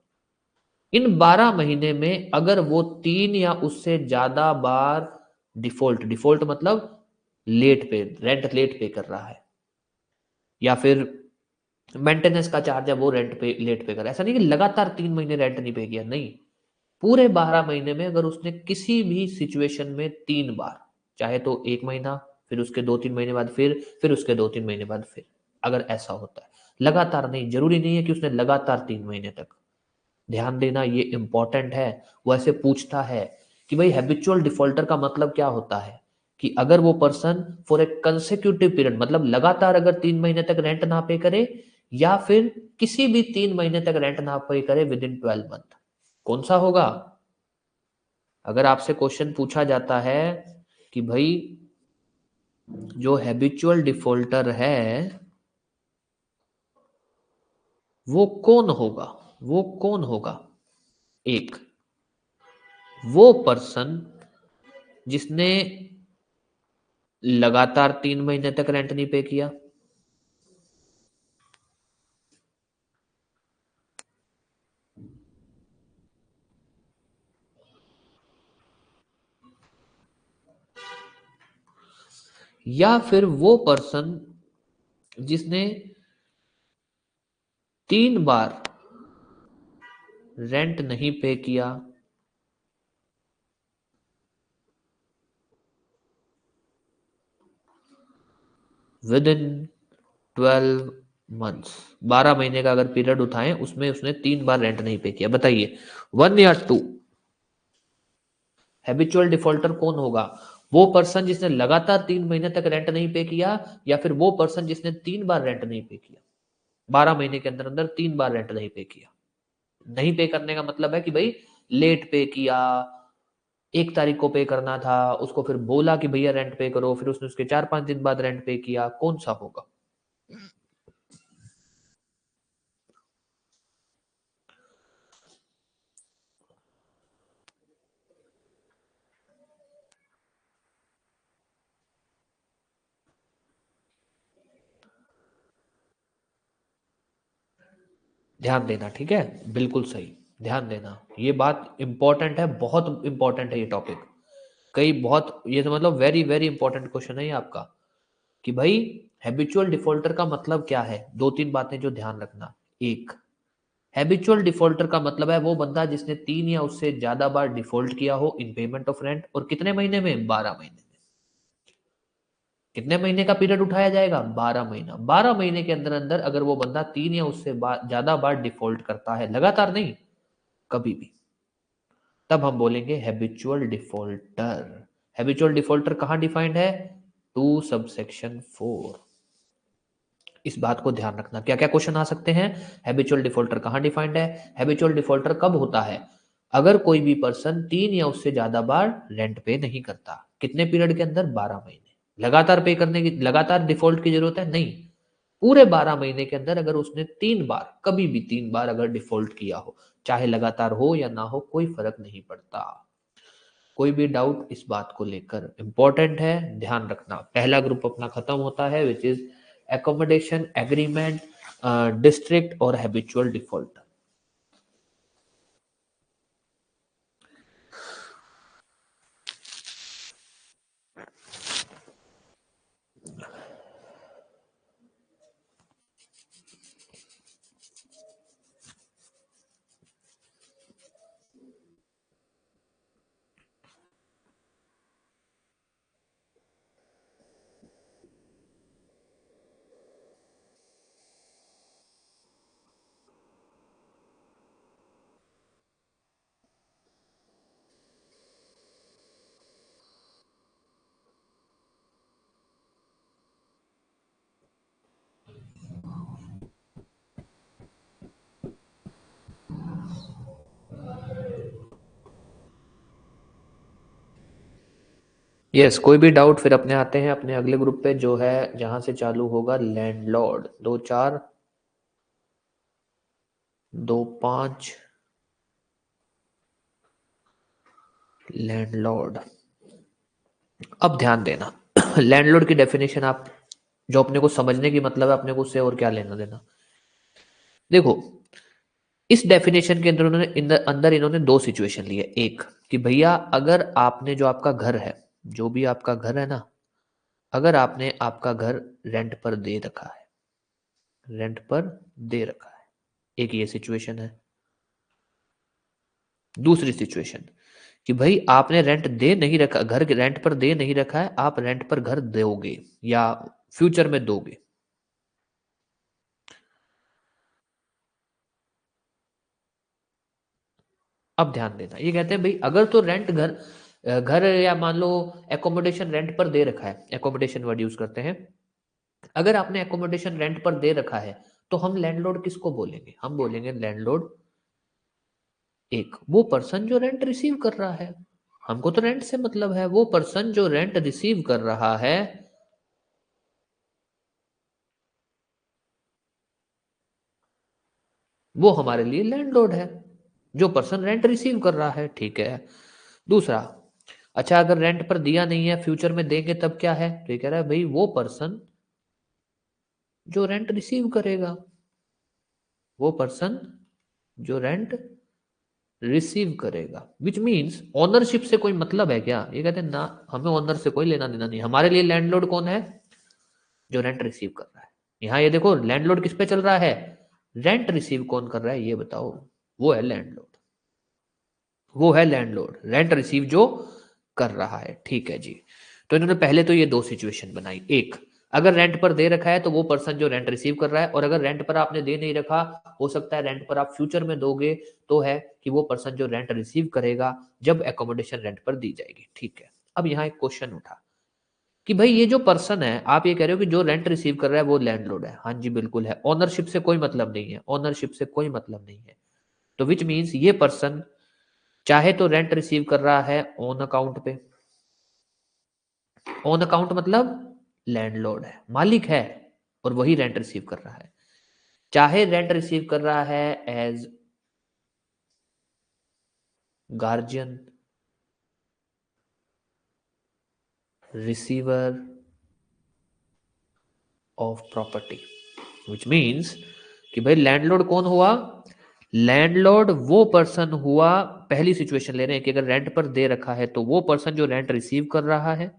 Speaker 1: इन 12 महीने में अगर वो 3 या उससे ज्यादा बार डिफॉल्ट, डिफॉल्ट मतलब लेट पे, रेंट लेट पे कर रहा है, या फिर मेंटेनेंस का चार्ज है वो रेंट पे लेट पे कर रहा है, ऐसा नहीं कि लगातार 3 महीने रेंट नहीं पे किया, नहीं, पूरे 12 महीने में अगर उसने किसी भी सिचुएशन में 3 बार, चाहे तो 1 महीना, फिर उसके 2-3 महीने बाद फिर उसके 2-3 महीने बाद फिर, अगर ऐसा होता है, लगातार नहीं, जरूरी नहीं है कि उसने लगातार 3 महीने तक, ध्यान देना ये इंपॉर्टेंट है। वो ऐसे पूछता है कि भाई हैबिचुअल डिफॉल्टर का मतलब क्या होता है, कि अगर वो person for a consecutive period, मतलब लगातार अगर 3 महीने तक रेंट ना पे करे, या फिर किसी भी 3 महीने तक रेंट ना पे करे विद इन 12 मंथ, कौन सा होगा? अगर आपसे क्वेश्चन पूछा जाता है कि भाई जो हैबिचुअल डिफॉल्टर है वो कौन होगा, वो कौन होगा? एक, वो पर्सन जिसने लगातार 3 महीने तक रेंट नहीं पे किया, या फिर वो पर्सन जिसने 3 बार रेंट नहीं पे किया विद इन 12 मंथ्स, 12 महीने का अगर पीरियड उठाएं उसमें उसने 3 बार रेंट नहीं पे किया, बताइए 1 या 2? हैबिचुअल डिफॉल्टर कौन होगा? वो पर्सन जिसने लगातार 3 महीने तक रेंट नहीं पे किया, या फिर वो पर्सन जिसने 3 बार रेंट नहीं पे किया, 12 महीने के अंदर अंदर 3 बार रेंट नहीं पे किया। नहीं पे करने का मतलब है कि भाई लेट पे किया, 1 तारीख को पे करना था, उसको फिर बोला कि भैया रेंट पे करो, फिर उसने उसके 4-5 दिन बाद रेंट पे किया, कौन सा होगा? ध्यान देना, ठीक है, बिल्कुल सही, ध्यान देना, ये बात इंपॉर्टेंट है, बहुत इंपॉर्टेंट है ये टॉपिक। कई बहुत ये तो मतलब वेरी वेरी इंपॉर्टेंट क्वेश्चन है ये आपका, कि भाई हैबिचुअल डिफॉल्टर का मतलब क्या है। 2-3 बातें जो ध्यान रखना। एक, हैबिचुअल डिफॉल्टर का मतलब है वो बंदा जिसने 3 या उससे ज्यादा बार डिफॉल्ट किया हो इन पेमेंट ऑफ रेंट, और कितने महीने में? 12 महीने में। कितने महीने का पीरियड उठाया जाएगा? 12 महीना। 12 महीने के अंदर अंदर अगर वो बंदा 3 या उससे ज्यादा बार डिफॉल्ट करता है, लगातार नहीं, कभी भी, तब हम बोलेंगे हैबिचुअल डिफॉल्टर। हैबिचुअल डिफॉल्टर कहां डिफाइंड है? 2 सबसेक्शन 4। इस बात को ध्यान रखना। क्या क्या क्वेश्चन आ सकते हैं? हैबिचुअल डिफॉल्टर कहां डिफाइंड है? हैबिचुअल डिफॉल्टर कब होता है? अगर कोई भी पर्सन 3 या उससे ज्यादा बार रेंट पे नहीं करता। कितने पीरियड के अंदर? 12 महीने। लगातार पे करने की, लगातार डिफॉल्ट की जरूरत है? नहीं, पूरे 12 महीने के अंदर अगर उसने 3 बार, कभी भी 3 बार अगर डिफॉल्ट किया हो, चाहे लगातार हो या ना हो, कोई फर्क नहीं पड़ता। कोई भी डाउट इस बात को लेकर इंपॉर्टेंट है, ध्यान रखना। पहला ग्रुप अपना खत्म होता है, which is accommodation agreement, district और हैबिचुअल डिफॉल्ट। यस, कोई भी डाउट फिर अपने आते हैं अपने अगले ग्रुप पे, जो है जहां से चालू होगा लैंडलॉर्ड। 2-4-2-5 लैंडलॉर्ड। अब ध्यान देना लैंडलॉर्ड की डेफिनेशन आप जो अपने को समझने की मतलब है, अपने को उससे और क्या लेना देना। देखो, इस डेफिनेशन के अंदर अंदर इन्होंने 2 सिचुएशन लिए। एक कि भैया अगर आपने जो आपका घर है, जो भी आपका घर है ना, अगर आपने आपका घर रेंट पर दे रखा है, रेंट पर दे रखा है, एक ये सिचुएशन है। दूसरी सिचुएशन कि भाई आपने रेंट दे नहीं रखा, घर रेंट पर दे नहीं रखा है, आप रेंट पर घर दोगे या फ्यूचर में दोगे। अब ध्यान देना, ये कहते हैं भाई अगर तो रेंट घर या मान लो एकोमोडेशन रेंट पर दे रखा है, एकोमोडेशन वर्ड यूज करते हैं। अगर आपने एकोमोडेशन रेंट पर दे रखा है, तो हम लैंडलॉर्ड किसको बोलेंगे? हम बोलेंगे लैंडलॉर्ड एक वो पर्सन जो रेंट रिसीव कर रहा है। हमको तो रेंट से मतलब है, वो पर्सन जो रेंट रिसीव कर रहा है वो हमारे लिए लैंडलॉर्ड है, जो पर्सन रेंट रिसीव कर रहा है, ठीक है। दूसरा, अच्छा अगर रेंट पर दिया नहीं है, फ्यूचर में देंगे तब क्या है? तो ये कह रहा है भाई वो पर्सन जो रेंट रिसीव करेगा, वो पर्सन जो रेंट रिसीव करेगा, विच मीन्स ओनरशिप से कोई मतलब है क्या? ये कहते हैं ना, हमें ओनर से कोई लेना देना नहीं, हमारे लिए लैंडलॉर्ड कौन है? जो रेंट रिसीव कर रहा है। यहाँ ये देखो लैंडलॉर्ड किस पे चल रहा है? रेंट रिसीव कौन कर रहा है ये बताओ? वो है लैंडलॉर्ड, वो है लैंडलॉर्ड, रेंट रिसीव जो कर रहा है, ठीक है जी। तो इन्होंने पहले तो ये 2 सिचुएशन बनाई। एक, अगर रेंट पर दे रखा है तो वो पर्सन जो रेंट रिसीव कर रहा है, और अगर रेंट पर आपने दे नहीं रखा, हो सकता है रेंट पर आप फ्यूचर में दोगे, तो है कि वो पर्सन जो रेंट रिसीव करेगा जब एकोमोडेशन रेंट पर दी जाएगी, ठीक है। अब यहाँ एक क्वेश्चन उठा कि भाई ये जो पर्सन है, आप ये कह रहे हो कि जो रेंट रिसीव कर रहा है वो लैंडलॉर्ड है। हाँ जी बिल्कुल है, ओनरशिप से कोई मतलब नहीं है, ओनरशिप से कोई मतलब नहीं है। तो विच मीन्स ये पर्सन चाहे तो रेंट रिसीव कर रहा है ऑन अकाउंट पे, ऑन अकाउंट मतलब लैंडलॉर्ड है, मालिक है, और वही रेंट रिसीव कर रहा है। चाहे रेंट रिसीव कर रहा है as guardian, receiver of property, which means कि भाई लैंडलॉर्ड कौन हुआ? लैंडलॉर्ड वो पर्सन हुआ, पहली सिचुएशन ले रहे हैं कि अगर रेंट पर दे रखा है तो वो पर्सन जो रेंट रिसीव कर रहा है,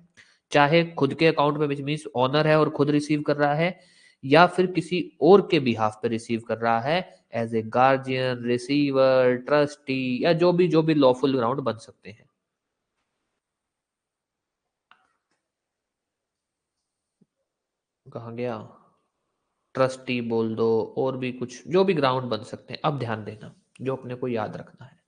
Speaker 1: चाहे खुद के अकाउंट में, विच मीन्स ऑनर है और खुद रिसीव कर रहा है, या फिर किसी और के बिहाफ पे रिसीव कर रहा है as a guardian, receiver, trustee, या जो भी लॉफुल ग्राउंड बन सकते हैं। कहाँ गया? ट्रस्टी बोल दो, और भी कुछ जो भी ग्राउंड बन सकते हैं। अब ध्यान देना, जो अपने को याद रखना है,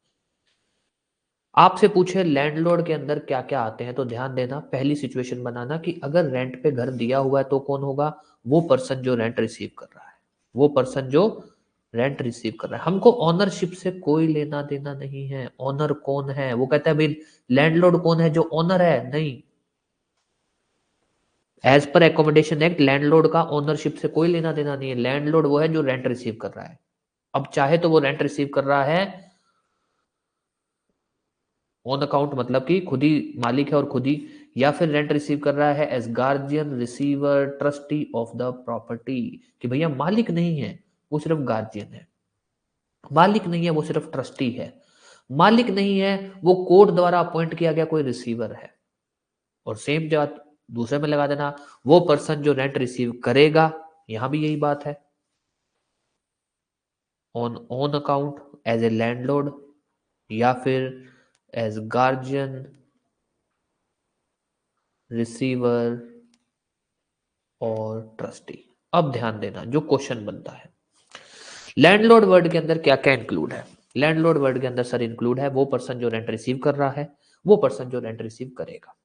Speaker 1: आपसे पूछे लैंडलॉर्ड के अंदर क्या क्या आते हैं, तो ध्यान देना, पहली सिचुएशन बनाना कि अगर रेंट पे घर दिया हुआ है तो कौन होगा? वो पर्सन जो रेंट रिसीव कर रहा है, वो पर्सन जो रेंट रिसीव कर रहा है। हमको ओनरशिप से कोई लेना देना नहीं है। ओनर कौन है? वो कहता है भाई लैंडलॉर्ड कौन है? जो ओनर है। नहीं, as per accommodation act landlord का ओनरशिप से कोई लेना देना नहीं है। लैंडलॉर्ड वो है जो रेंट रिसीव कर रहा है। अब चाहे तो वो रेंट रिसीव कर रहा है ऑन अकाउंट, मतलब कि खुद ही मालिक है और खुद ही, या फिर रेंट रिसीव कर रहा है as guardian, receiver, trustee of the property, कि भैया मालिक नहीं है, वो सिर्फ गार्जियन है। मालिक नहीं है, वो सिर्फ ट्रस्टी है। मालिक नहीं है, वो कोर्ट द्वारा अपॉइंट किया गया कोई रिसीवर है। और सेम बात दूसरे में लगा देना, वो पर्सन जो रेंट रिसीव करेगा, यहां भी यही बात है, on own account as a landlord, या फिर एज गार्जियन, रिसीवर और ट्रस्टी। अब ध्यान देना, जो क्वेश्चन बनता है, लैंडलॉर्ड वर्ड के अंदर क्या क्या इंक्लूड है? लैंडलॉर्ड वर्ड के अंदर सर इंक्लूड है वो पर्सन जो रेंट रिसीव कर रहा है, वो पर्सन जो रेंट रिसीव करेगा।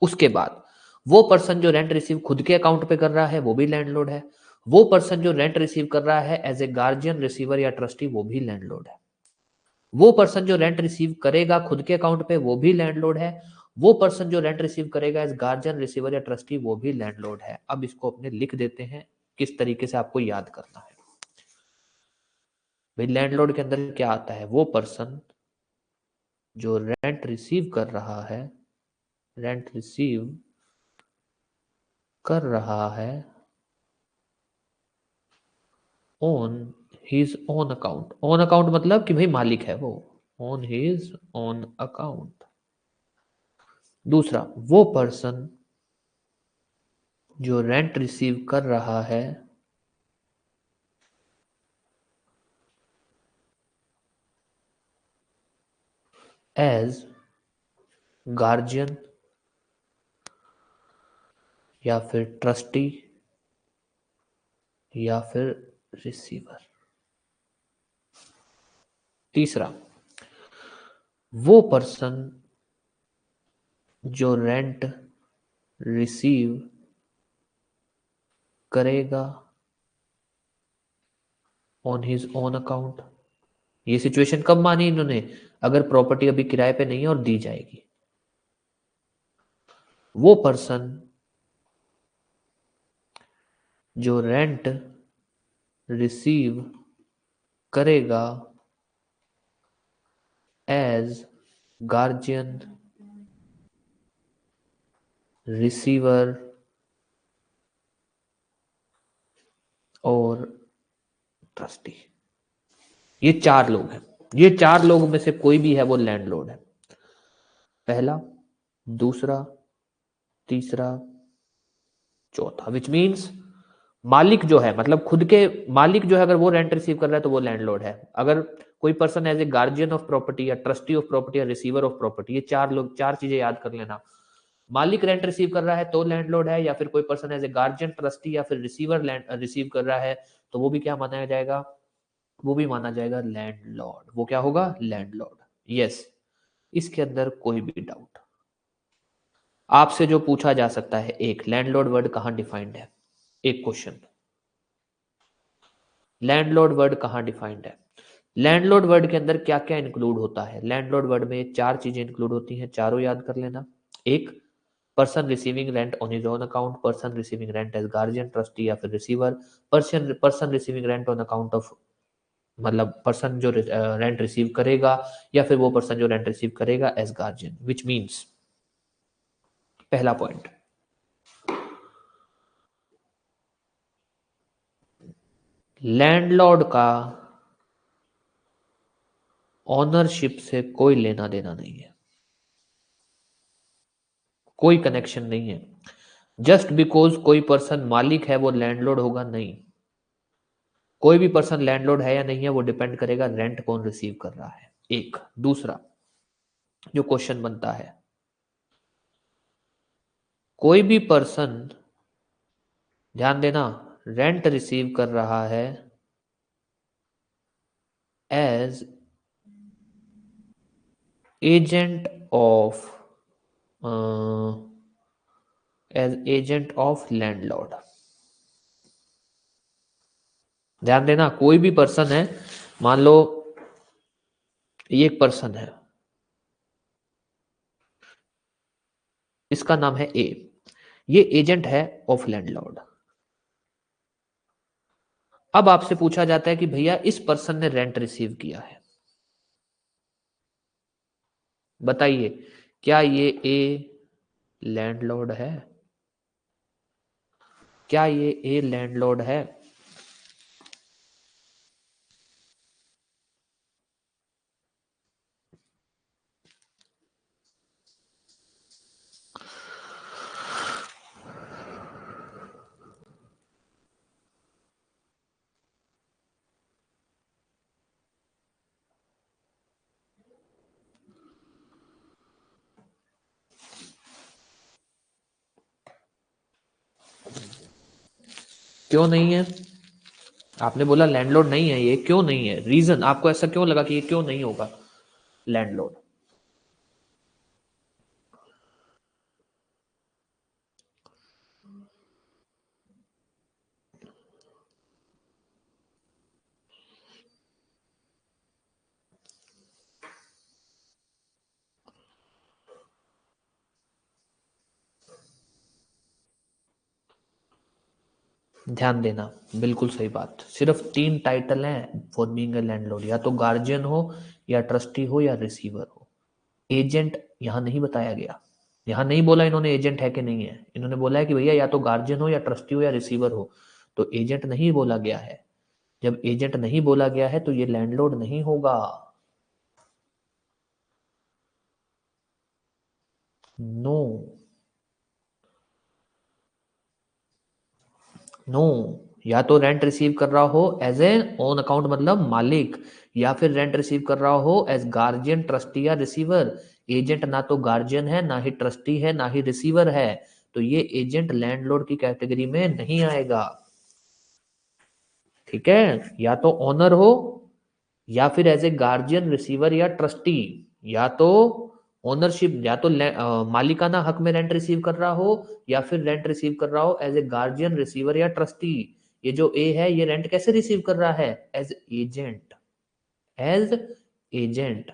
Speaker 1: उसके बाद वो पर्सन जो रेंट रिसीव खुद के अकाउंट पे कर रहा है वो भी लैंडलॉर्ड है। वो पर्सन जो रेंट रिसीव कर रहा है एज ए गार्जियन, रिसीवर या ट्रस्टी, वो भी लैंडलॉर्ड है। वो पर्सन जो रेंट रिसीव करेगा खुद के अकाउंट पे वो भी लैंडलॉर्ड है। वो पर्सन जो रेंट रिसीव करेगा एज गार्जियन, रिसीवर या ट्रस्टी, वो भी लैंडलॉर्ड है। अब इसको अपने लिख देते हैं, किस तरीके से आपको याद करना है। भाई लैंडलॉर्ड के अंदर क्या आता है? वो पर्सन जो रेंट रिसीव कर रहा है, रेंट रिसीव कर रहा है on his own account. Own account मतलब कि भाई मालिक है वो, ऑन हिज ओन अकाउंट। दूसरा, वो पर्सन जो रेंट रिसीव कर रहा है एज गार्जियन या फिर ट्रस्टी या फिर रिसीवर। तीसरा, वो पर्सन जो रेंट रिसीव करेगा ऑन हिज ओन अकाउंट। ये सिचुएशन कब मानी इन्होंने? अगर प्रॉपर्टी अभी किराए पे नहीं है और दी जाएगी। वो पर्सन जो रेंट रिसीव करेगा एज गार्जियन, रिसीवर और ट्रस्टी। ये चार लोग हैं। ये चार लोग में से कोई भी है वो लैंडलॉर्ड है। पहला, दूसरा, तीसरा, चौथा। विच मीन्स मालिक जो है, मतलब खुद के मालिक जो है, अगर वो रेंट रिसीव कर रहा है तो वो लैंडलॉर्ड है। अगर कोई person as a guardian of property या ट्रस्टी ऑफ प्रॉपर्टी या रिसीवर ऑफ प्रॉपर्टी, ये चार लोग, चार चीजें याद कर लेना। मालिक रेंट रिसीव कर रहा है तो लैंडलॉर्ड है, या फिर कोई person as a guardian, trustee या फिर रिसीवर रिसीव कर रहा है तो वो भी क्या माना जाएगा? वो भी माना जाएगा लैंडलॉर्ड। वो क्या होगा? लैंडलॉर्ड। यस, इसके अंदर कोई भी डाउट आपसे जो पूछा जा सकता है, एक लैंडलॉर्ड वर्ड कहाँ डिफाइंड है, एक क्वेश्चन, लैंडलॉर्ड वर्ड कहाँ डिफाइंड है। लैंडलॉर्ड वर्ड के अंदर क्या क्या इंक्लूड होता है, लैंडलॉर्ड वर्ड में चार चीजें इंक्लूड होती हैं, चारों याद कर लेना। एक, person receiving rent on his own account, person receiving rent as guardian, trustee या फिर receiver, person receiving rent on account of, मतलब पर्सन जो रेंट रिसीव करेगा या फिर वो पर्सन जो रेंट रिसीव करेगा एज गार्जियन, विच मीन्स, पहला पॉइंट, लैंडलॉर्ड का ऑनरशिप से कोई लेना देना नहीं है, कोई कनेक्शन नहीं है। जस्ट बिकॉज कोई पर्सन मालिक है वो लैंडलॉर्ड होगा, नहीं। कोई भी पर्सन लैंडलॉर्ड है या नहीं है वो डिपेंड करेगा रेंट कौन रिसीव कर रहा है, एक। दूसरा जो क्वेश्चन बनता है, कोई भी पर्सन, ध्यान देना, रेंट रिसीव कर रहा है as agent of, as agent of landlord. ध्यान देना, कोई भी पर्सन है, मान लो ये एक पर्सन है, इसका नाम है ए, ये एजेंट है ऑफ लैंडलॉर्ड। अब आपसे पूछा जाता है कि भैया इस पर्सन ने रेंट रिसीव किया है, बताइए क्या ये ए लैंडलॉर्ड है, क्या ये ए लैंडलॉर्ड है। क्यों नहीं है, आपने बोला लैंडलॉर्ड नहीं है, ये क्यों नहीं है, रीजन आपको ऐसा क्यों लगा कि ये क्यों नहीं होगा लैंडलॉर्ड। ध्यान देना, बिल्कुल सही बात, सिर्फ तीन टाइटल हैं फॉर बीइंग अ लैंडलॉर्ड, या तो गार्जियन हो या ट्रस्टी हो या रिसीवर हो। एजेंट यहां नहीं बताया गया, यहां नहीं बोला इन्होंने एजेंट है कि नहीं है, इन्होंने बोला है कि भैया या तो गार्जियन हो या ट्रस्टी हो या रिसीवर हो, तो एजेंट नहीं बोला गया है। जब एजेंट नहीं बोला गया है तो ये लैंडलॉर्ड नहीं होगा। नो, नो, या तो रेंट रिसीव कर रहा हो एज ए ओन अकाउंट मतलब मालिक, या फिर रेंट रिसीव कर रहा हो एज गार्जियन, ट्रस्टी या रिसीवर। एजेंट ना तो गार्जियन है, ना ही ट्रस्टी है, ना ही रिसीवर है, तो ये एजेंट लैंडलॉर्ड की कैटेगरी में नहीं आएगा। ठीक है, या तो ओनर हो या फिर एज ए गार्जियन, रिसीवर या ट्रस्टी, या तो ओनरशिप, या तो मालिकाना हक में रेंट रिसीव कर रहा हो या फिर रेंट रिसीव कर रहा हो एज ए गार्जियन, रिसीवर या ट्रस्टी। ये जो ए है ये रेंट कैसे रिसीव कर रहा है, एज एजेंट, एज एजेंट।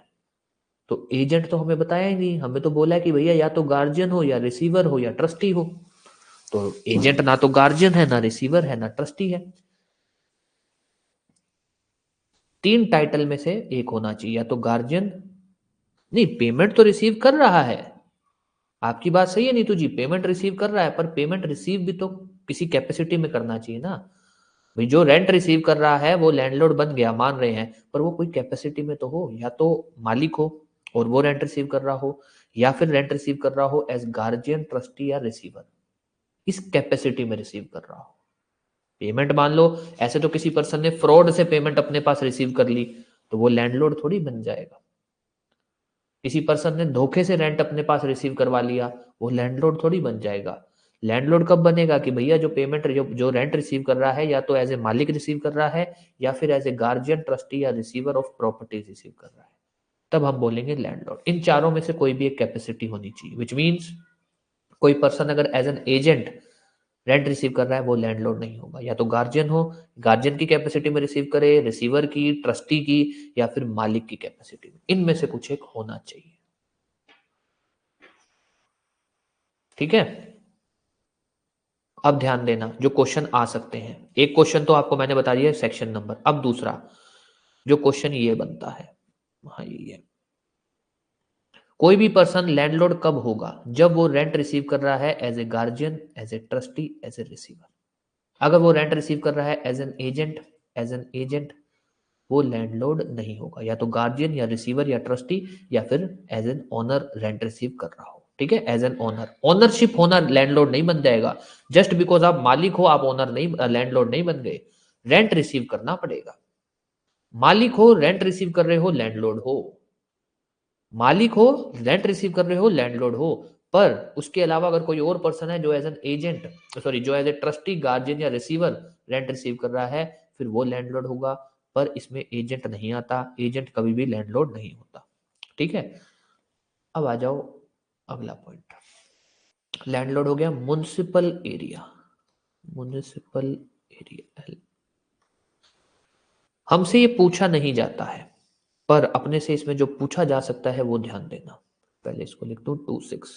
Speaker 1: तो एजेंट तो हमें बताया ही नहीं, हमें तो बोला है कि भैया या तो गार्जियन हो या रिसीवर हो या ट्रस्टी हो, तो एजेंट ना तो गार्जियन है, ना रिसीवर है, ना ट्रस्टी है। तीन टाइटल में से एक होना चाहिए, या तो गार्जियन, नहीं पेमेंट तो रिसीव कर रहा है, आपकी बात सही है नीतू जी, पेमेंट रिसीव कर रहा है, पर पेमेंट रिसीव भी तो किसी कैपेसिटी में करना चाहिए ना। भाई जो रेंट रिसीव कर रहा है वो लैंडलॉर्ड बन गया, मान रहे हैं, पर वो कोई कैपेसिटी में तो हो, या तो मालिक हो और वो रेंट रिसीव कर रहा हो, या फिर रेंट रिसीव कर रहा हो एज गार्जियन, ट्रस्टी या रिसीवर, इस कैपेसिटी में रिसीव कर रहा हो। पेमेंट मान लो ऐसे तो किसी पर्सन ने फ्रॉड से पेमेंट अपने पास रिसीव कर ली तो वो लैंडलॉर्ड थोड़ी बन जाएगा। किसी पर्सन ने धोखे से रेंट अपने पास रिसीव करवा लिया, वो लैंडलॉर्ड थोड़ी बन जाएगा। लैंडलॉर्ड कब बनेगा कि भैया जो पेमेंट जो रेंट रिसीव कर रहा है या तो एज ए मालिक रिसीव कर रहा है या फिर एज ए गार्जियन, ट्रस्टी या रिसीवर ऑफ प्रॉपर्टीज रिसीव कर रहा है, तब हम बोलेंगे लैंडलॉर्ड। इन चारों में से कोई भी एक कैपेसिटी होनी चाहिए, विच मीन्स कोई पर्सन अगर as an agent rent receive कर रहा है वो लैंडलॉर्ड नहीं होगा, या तो गार्जियन हो, गार्जियन की कैपेसिटी में रिसीव करे, रिसीवर की, ट्रस्टी की, या फिर मालिक की कैपेसिटी में, इनमें से कुछ एक होना चाहिए। ठीक है, अब ध्यान देना जो क्वेश्चन आ सकते हैं। एक क्वेश्चन तो आपको मैंने बता दिया सेक्शन नंबर। अब दूसरा जो क्वेश्चन ये बनता है, हाँ ये कोई भी पर्सन लैंडलॉर्ड कब होगा? जब वो रेंट रिसीव कर रहा है as a guardian, as a trustee, as a receiver. अगर वो रेंट रिसीव कर रहा है एज एन एजेंट वो लैंडलॉर्ड नहीं होगा, या तो गार्जियन या रिसीवर या ट्रस्टी, या फिर as an owner rent receive कर रहा हो। ठीक है, एज एन ओनर, ओनरशिप होना लैंडलॉर्ड नहीं बन जाएगा। जस्ट बिकॉज आप मालिक हो आप ओनर नहीं, लैंडलॉर्ड नहीं बन गए। रेंट रिसीव करना पड़ेगा। मालिक हो, रेंट रिसीव कर रहे हो, लैंडलॉर्ड हो। मालिक हो, रेंट रिसीव कर रहे हो, लैंडलॉर्ड हो। पर उसके अलावा अगर कोई और पर्सन है जो एज एन एजेंट, सॉरी, जो एज ए ट्रस्टी, गार्जियन या रिसीवर रेंट रिसीव कर रहा है, फिर वो लैंडलॉर्ड होगा। पर इसमें एजेंट नहीं आता, एजेंट कभी भी लैंडलॉर्ड नहीं होता। ठीक है, अब आ जाओ अगला पॉइंट। लैंडलॉर्ड हो गया म्युनिसिपल एरिया। म्युनिसिपल एरिया हमसे ये पूछा नहीं जाता है, पर अपने से इसमें जो पूछा जा सकता है वो ध्यान देना। पहले इसको लिख दूं 26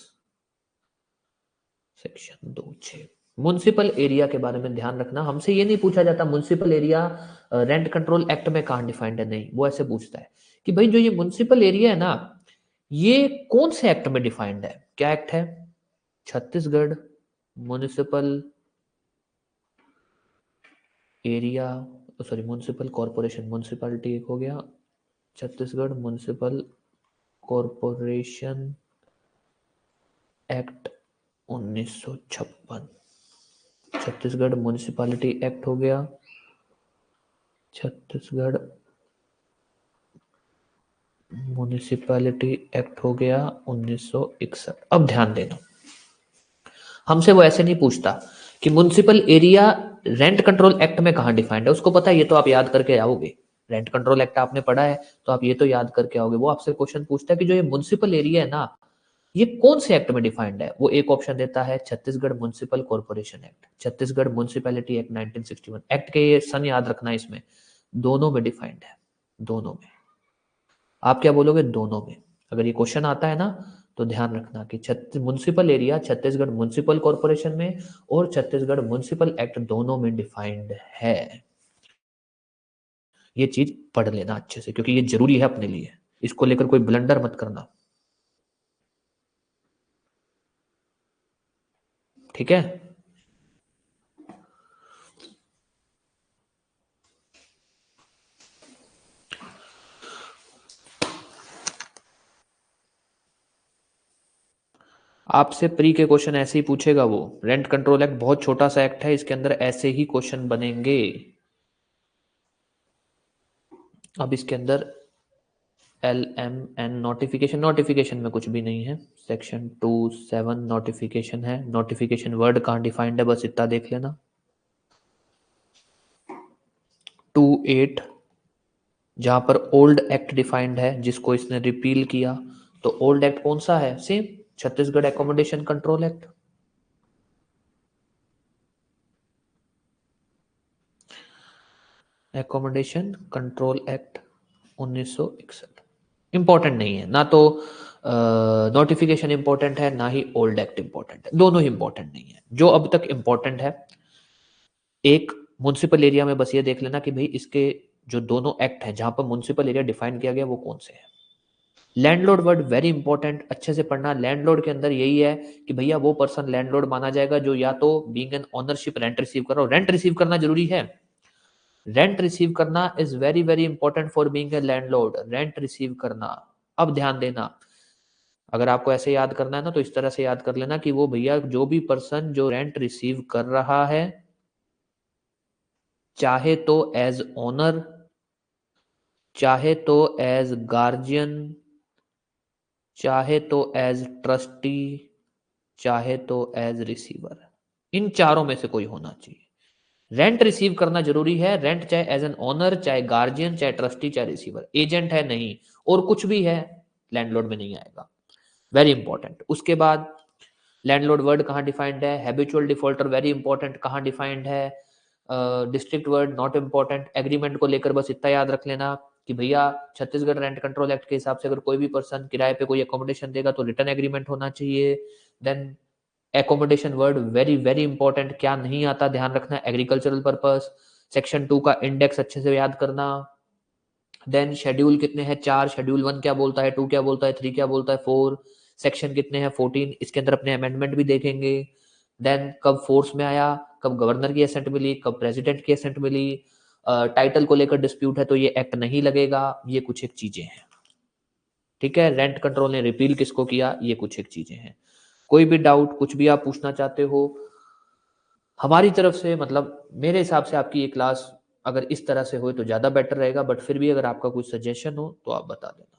Speaker 1: सेक्शन 2(6). म्युनिसिपल एरिया के बारे में ध्यान रखना। हमसे ये नहीं पूछा जाता municipal area rent control act में कहां डिफाइंड है, नहीं। वो ऐसे पूछता है कि भाई जो ये म्युनिसिपल एरिया है ना, ये कौन से एक्ट में डिफाइंड है? क्या एक्ट है? Chhattisgarh municipal area, sorry municipal corporation, municipality एक हो गया, Chhattisgarh municipal corporation act 1956। Chhattisgarh municipality act हो गया, छत्तीसगढ़ म्युनिसिपैलिटी एक्ट हो गया 1961। अब ध्यान देना, हमसे वो ऐसे नहीं पूछता कि municipal area rent control act में कहां डिफाइंड है। उसको पता है, ये तो आप याद करके आओगे, रेंट कंट्रोल एक्ट आपने पढ़ा है तो आप ये तो याद करके आओगे। वो आपसे क्वेश्चन पूछता है कि जो ये म्युनिसिपल एरिया है ना, ये कौन से एक्ट में डिफाइंड है? वो एक ऑप्शन देता है Chhattisgarh municipal corporation act, Chhattisgarh municipality act 1961। Act के ये सन याद रखना, इसमें दोनों में डिफाइंड है, दोनों में। आप क्या बोलोगे? दोनों में। अगर ये क्वेश्चन आता है ना तो ध्यान रखना कि municipal area Chhattisgarh municipal corporation में और छत्तीसगढ़ म्युनिसिपल एक्ट दोनों में डिफाइंड है। ये चीज पढ़ लेना अच्छे से, क्योंकि ये जरूरी है अपने लिए। इसको लेकर कोई ब्लंडर मत करना, ठीक है? आपसे प्री के क्वेश्चन ऐसे ही पूछेगा वो। रेंट कंट्रोल एक्ट बहुत छोटा सा एक्ट है, इसके अंदर ऐसे ही क्वेश्चन बनेंगे। अब इसके अंदर LMN नोटिफिकेशन, नोटिफिकेशन में कुछ भी नहीं है। सेक्शन 2(7) नोटिफिकेशन है। नोटिफिकेशन वर्ड कहाँ डिफाइंड है बस इतना देख लेना। 2(8) जहां पर ओल्ड एक्ट डिफाइंड है, जिसको इसने रिपील किया, तो ओल्ड एक्ट कौन सा है? Same Chhattisgarh accommodation control act. Accommodation control act 1961 important नहीं है ना, तो नोटिफिकेशन इंपॉर्टेंट है ना ही ओल्ड एक्ट इंपॉर्टेंट है, दोनों ही इंपॉर्टेंट नहीं है। जो अब तक इंपॉर्टेंट है, एक म्युनिसिपल एरिया में बस ये देख लेना कि भाई इसके जो दोनों एक्ट हैं जहां पर म्युनिसिपल एरिया डिफाइन किया गया वो कौन से हैं। लैंडलॉर्ड वर्ड वेरी इंपॉर्टेंट, अच्छे से पढ़ना। लैंडलॉर्ड के अंदर यही है कि भैया वो पर्सन लैंडलॉर्ड माना जाएगा जो या तो being an ownership rent receive कर रहा हो। रेंट रिसीव करना जरूरी है, रेंट रिसीव करना is very very important for being a landlord, rent receive करना। अब ध्यान देना, अगर आपको ऐसे याद करना है ना तो इस तरह से याद कर लेना कि वो भैया जो भी पर्सन जो रेंट रिसीव कर रहा है, चाहे तो एज ओनर, चाहे तो एज गार्जियन, चाहे तो एज ट्रस्टी, चाहे तो एज रिसीवर, इन चारों में से कोई होना चाहिए। रेंट रिसीव करना जरूरी है। रेंट चाहे एज एन ओनर, चाहे गार्जियन, चाहे ट्रस्टी, चाहे रिसीवर। एजेंट है नहीं, और कुछ भी है लैंडलॉर्ड में नहीं आएगा। Very important. उसके बाद लैंडलॉर्ड वर्ड कहाँ डिफाइंड है, हैबिचुअल डिफॉल्टर वेरी इंपॉर्टेंट कहाँ डिफाइंड है, district word not important. Agreement को लेकर बस इतना याद रख लेना कि भैया छत्तीसगढ़ रेंट कंट्रोल एक्ट के हिसाब से अगर कोई भी पर्सन किराए पे कोई अकोमोडेशन देगा तो रिटर्न एग्रीमेंट होना चाहिए। Then accommodation word very very important, क्या नहीं आता ध्यान रखना, एग्रीकल्चरल पर्पस। सेक्शन 2 का इंडेक्स अच्छे से याद करना। देन शेड्यूल कितने हैं, 4, शेड्यूल 1 क्या बोलता है, 2 क्या बोलता है, 3 क्या बोलता है, 4, सेक्शन कितने हैं, 14, इसके अंदर अपने अमेंडमेंट भी देखेंगे। देन कब फोर्स में आया, कब गवर्नर की असेंट मिली, कब प्रेसिडेंट की असेंट मिली, टाइटल को लेकर डिस्प्यूट है तो ये एक्ट नहीं लगेगा, ये कुछ एक चीजें हैं। ठीक है, रेंट कंट्रोल ने रिपील किसको किया, ये कुछ एक चीजें हैं। कोई भी डाउट कुछ भी आप पूछना चाहते हो हमारी तरफ से, मतलब मेरे हिसाब से आपकी ये क्लास अगर इस तरह से हो तो ज़्यादा बेटर रहेगा, बट फिर भी अगर आपका कोई सजेशन हो तो आप बता देना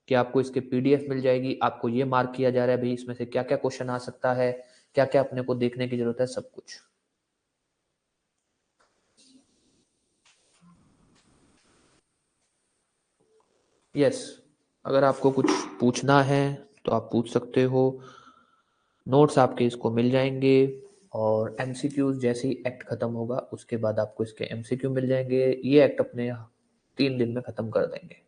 Speaker 1: कि आपको इसके पीडीएफ मिल जाएगी, आपको ये मार्क किया जा रहा है भाई इसमें से क्या क्या क्वेश्चन आ सकता है, क्या क्या अपने को देखने की जरूरत है, सब कुछ। यस, अगर आपको कुछ पूछना है तो आप पूछ सकते हो, नोट्स आपके इसको मिल जाएंगे, और एमसीक्यूज जैसे ही एक्ट खत्म होगा उसके बाद आपको इसके एमसीक्यू मिल जाएंगे। ये एक्ट अपने 3 दिन में खत्म कर देंगे।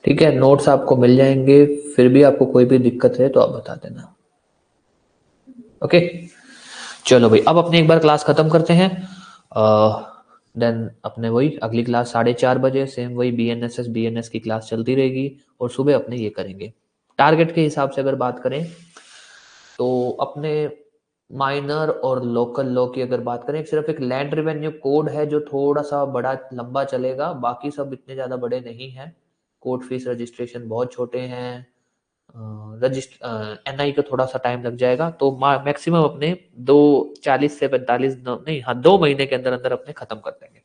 Speaker 1: ठीक है, नोट्स आपको मिल जाएंगे, फिर भी आपको कोई भी दिक्कत है तो आप बता देना। ओके, चलो भाई अब अपने एक बार क्लास खत्म करते हैं। देन अपने वही अगली क्लास 4:30 बजे सेम वही बीएनएस की क्लास चलती रहेगी, और सुबह अपने ये करेंगे। टारगेट के हिसाब से अगर बात करें तो अपने माइनर और लोकल लॉ की अगर बात करें, सिर्फ एक लैंड रेवेन्यू कोड है जो थोड़ा सा बड़ा लंबा चलेगा, बाकी सब इतने ज़्यादा बड़े नहीं हैं। कोर्ट फीस रजिस्ट्रेशन बहुत छोटे हैं, एनआई का थोड़ा सा टाइम लग जाएगा, तो मैक्सिमम अपने 2:40 से 45 नहीं हाँ 2 महीने के अंदर अंदर अपने खत्म कर देंगे।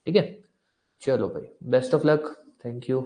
Speaker 1: ठीक है, चलो भाई, best of luck, thank you.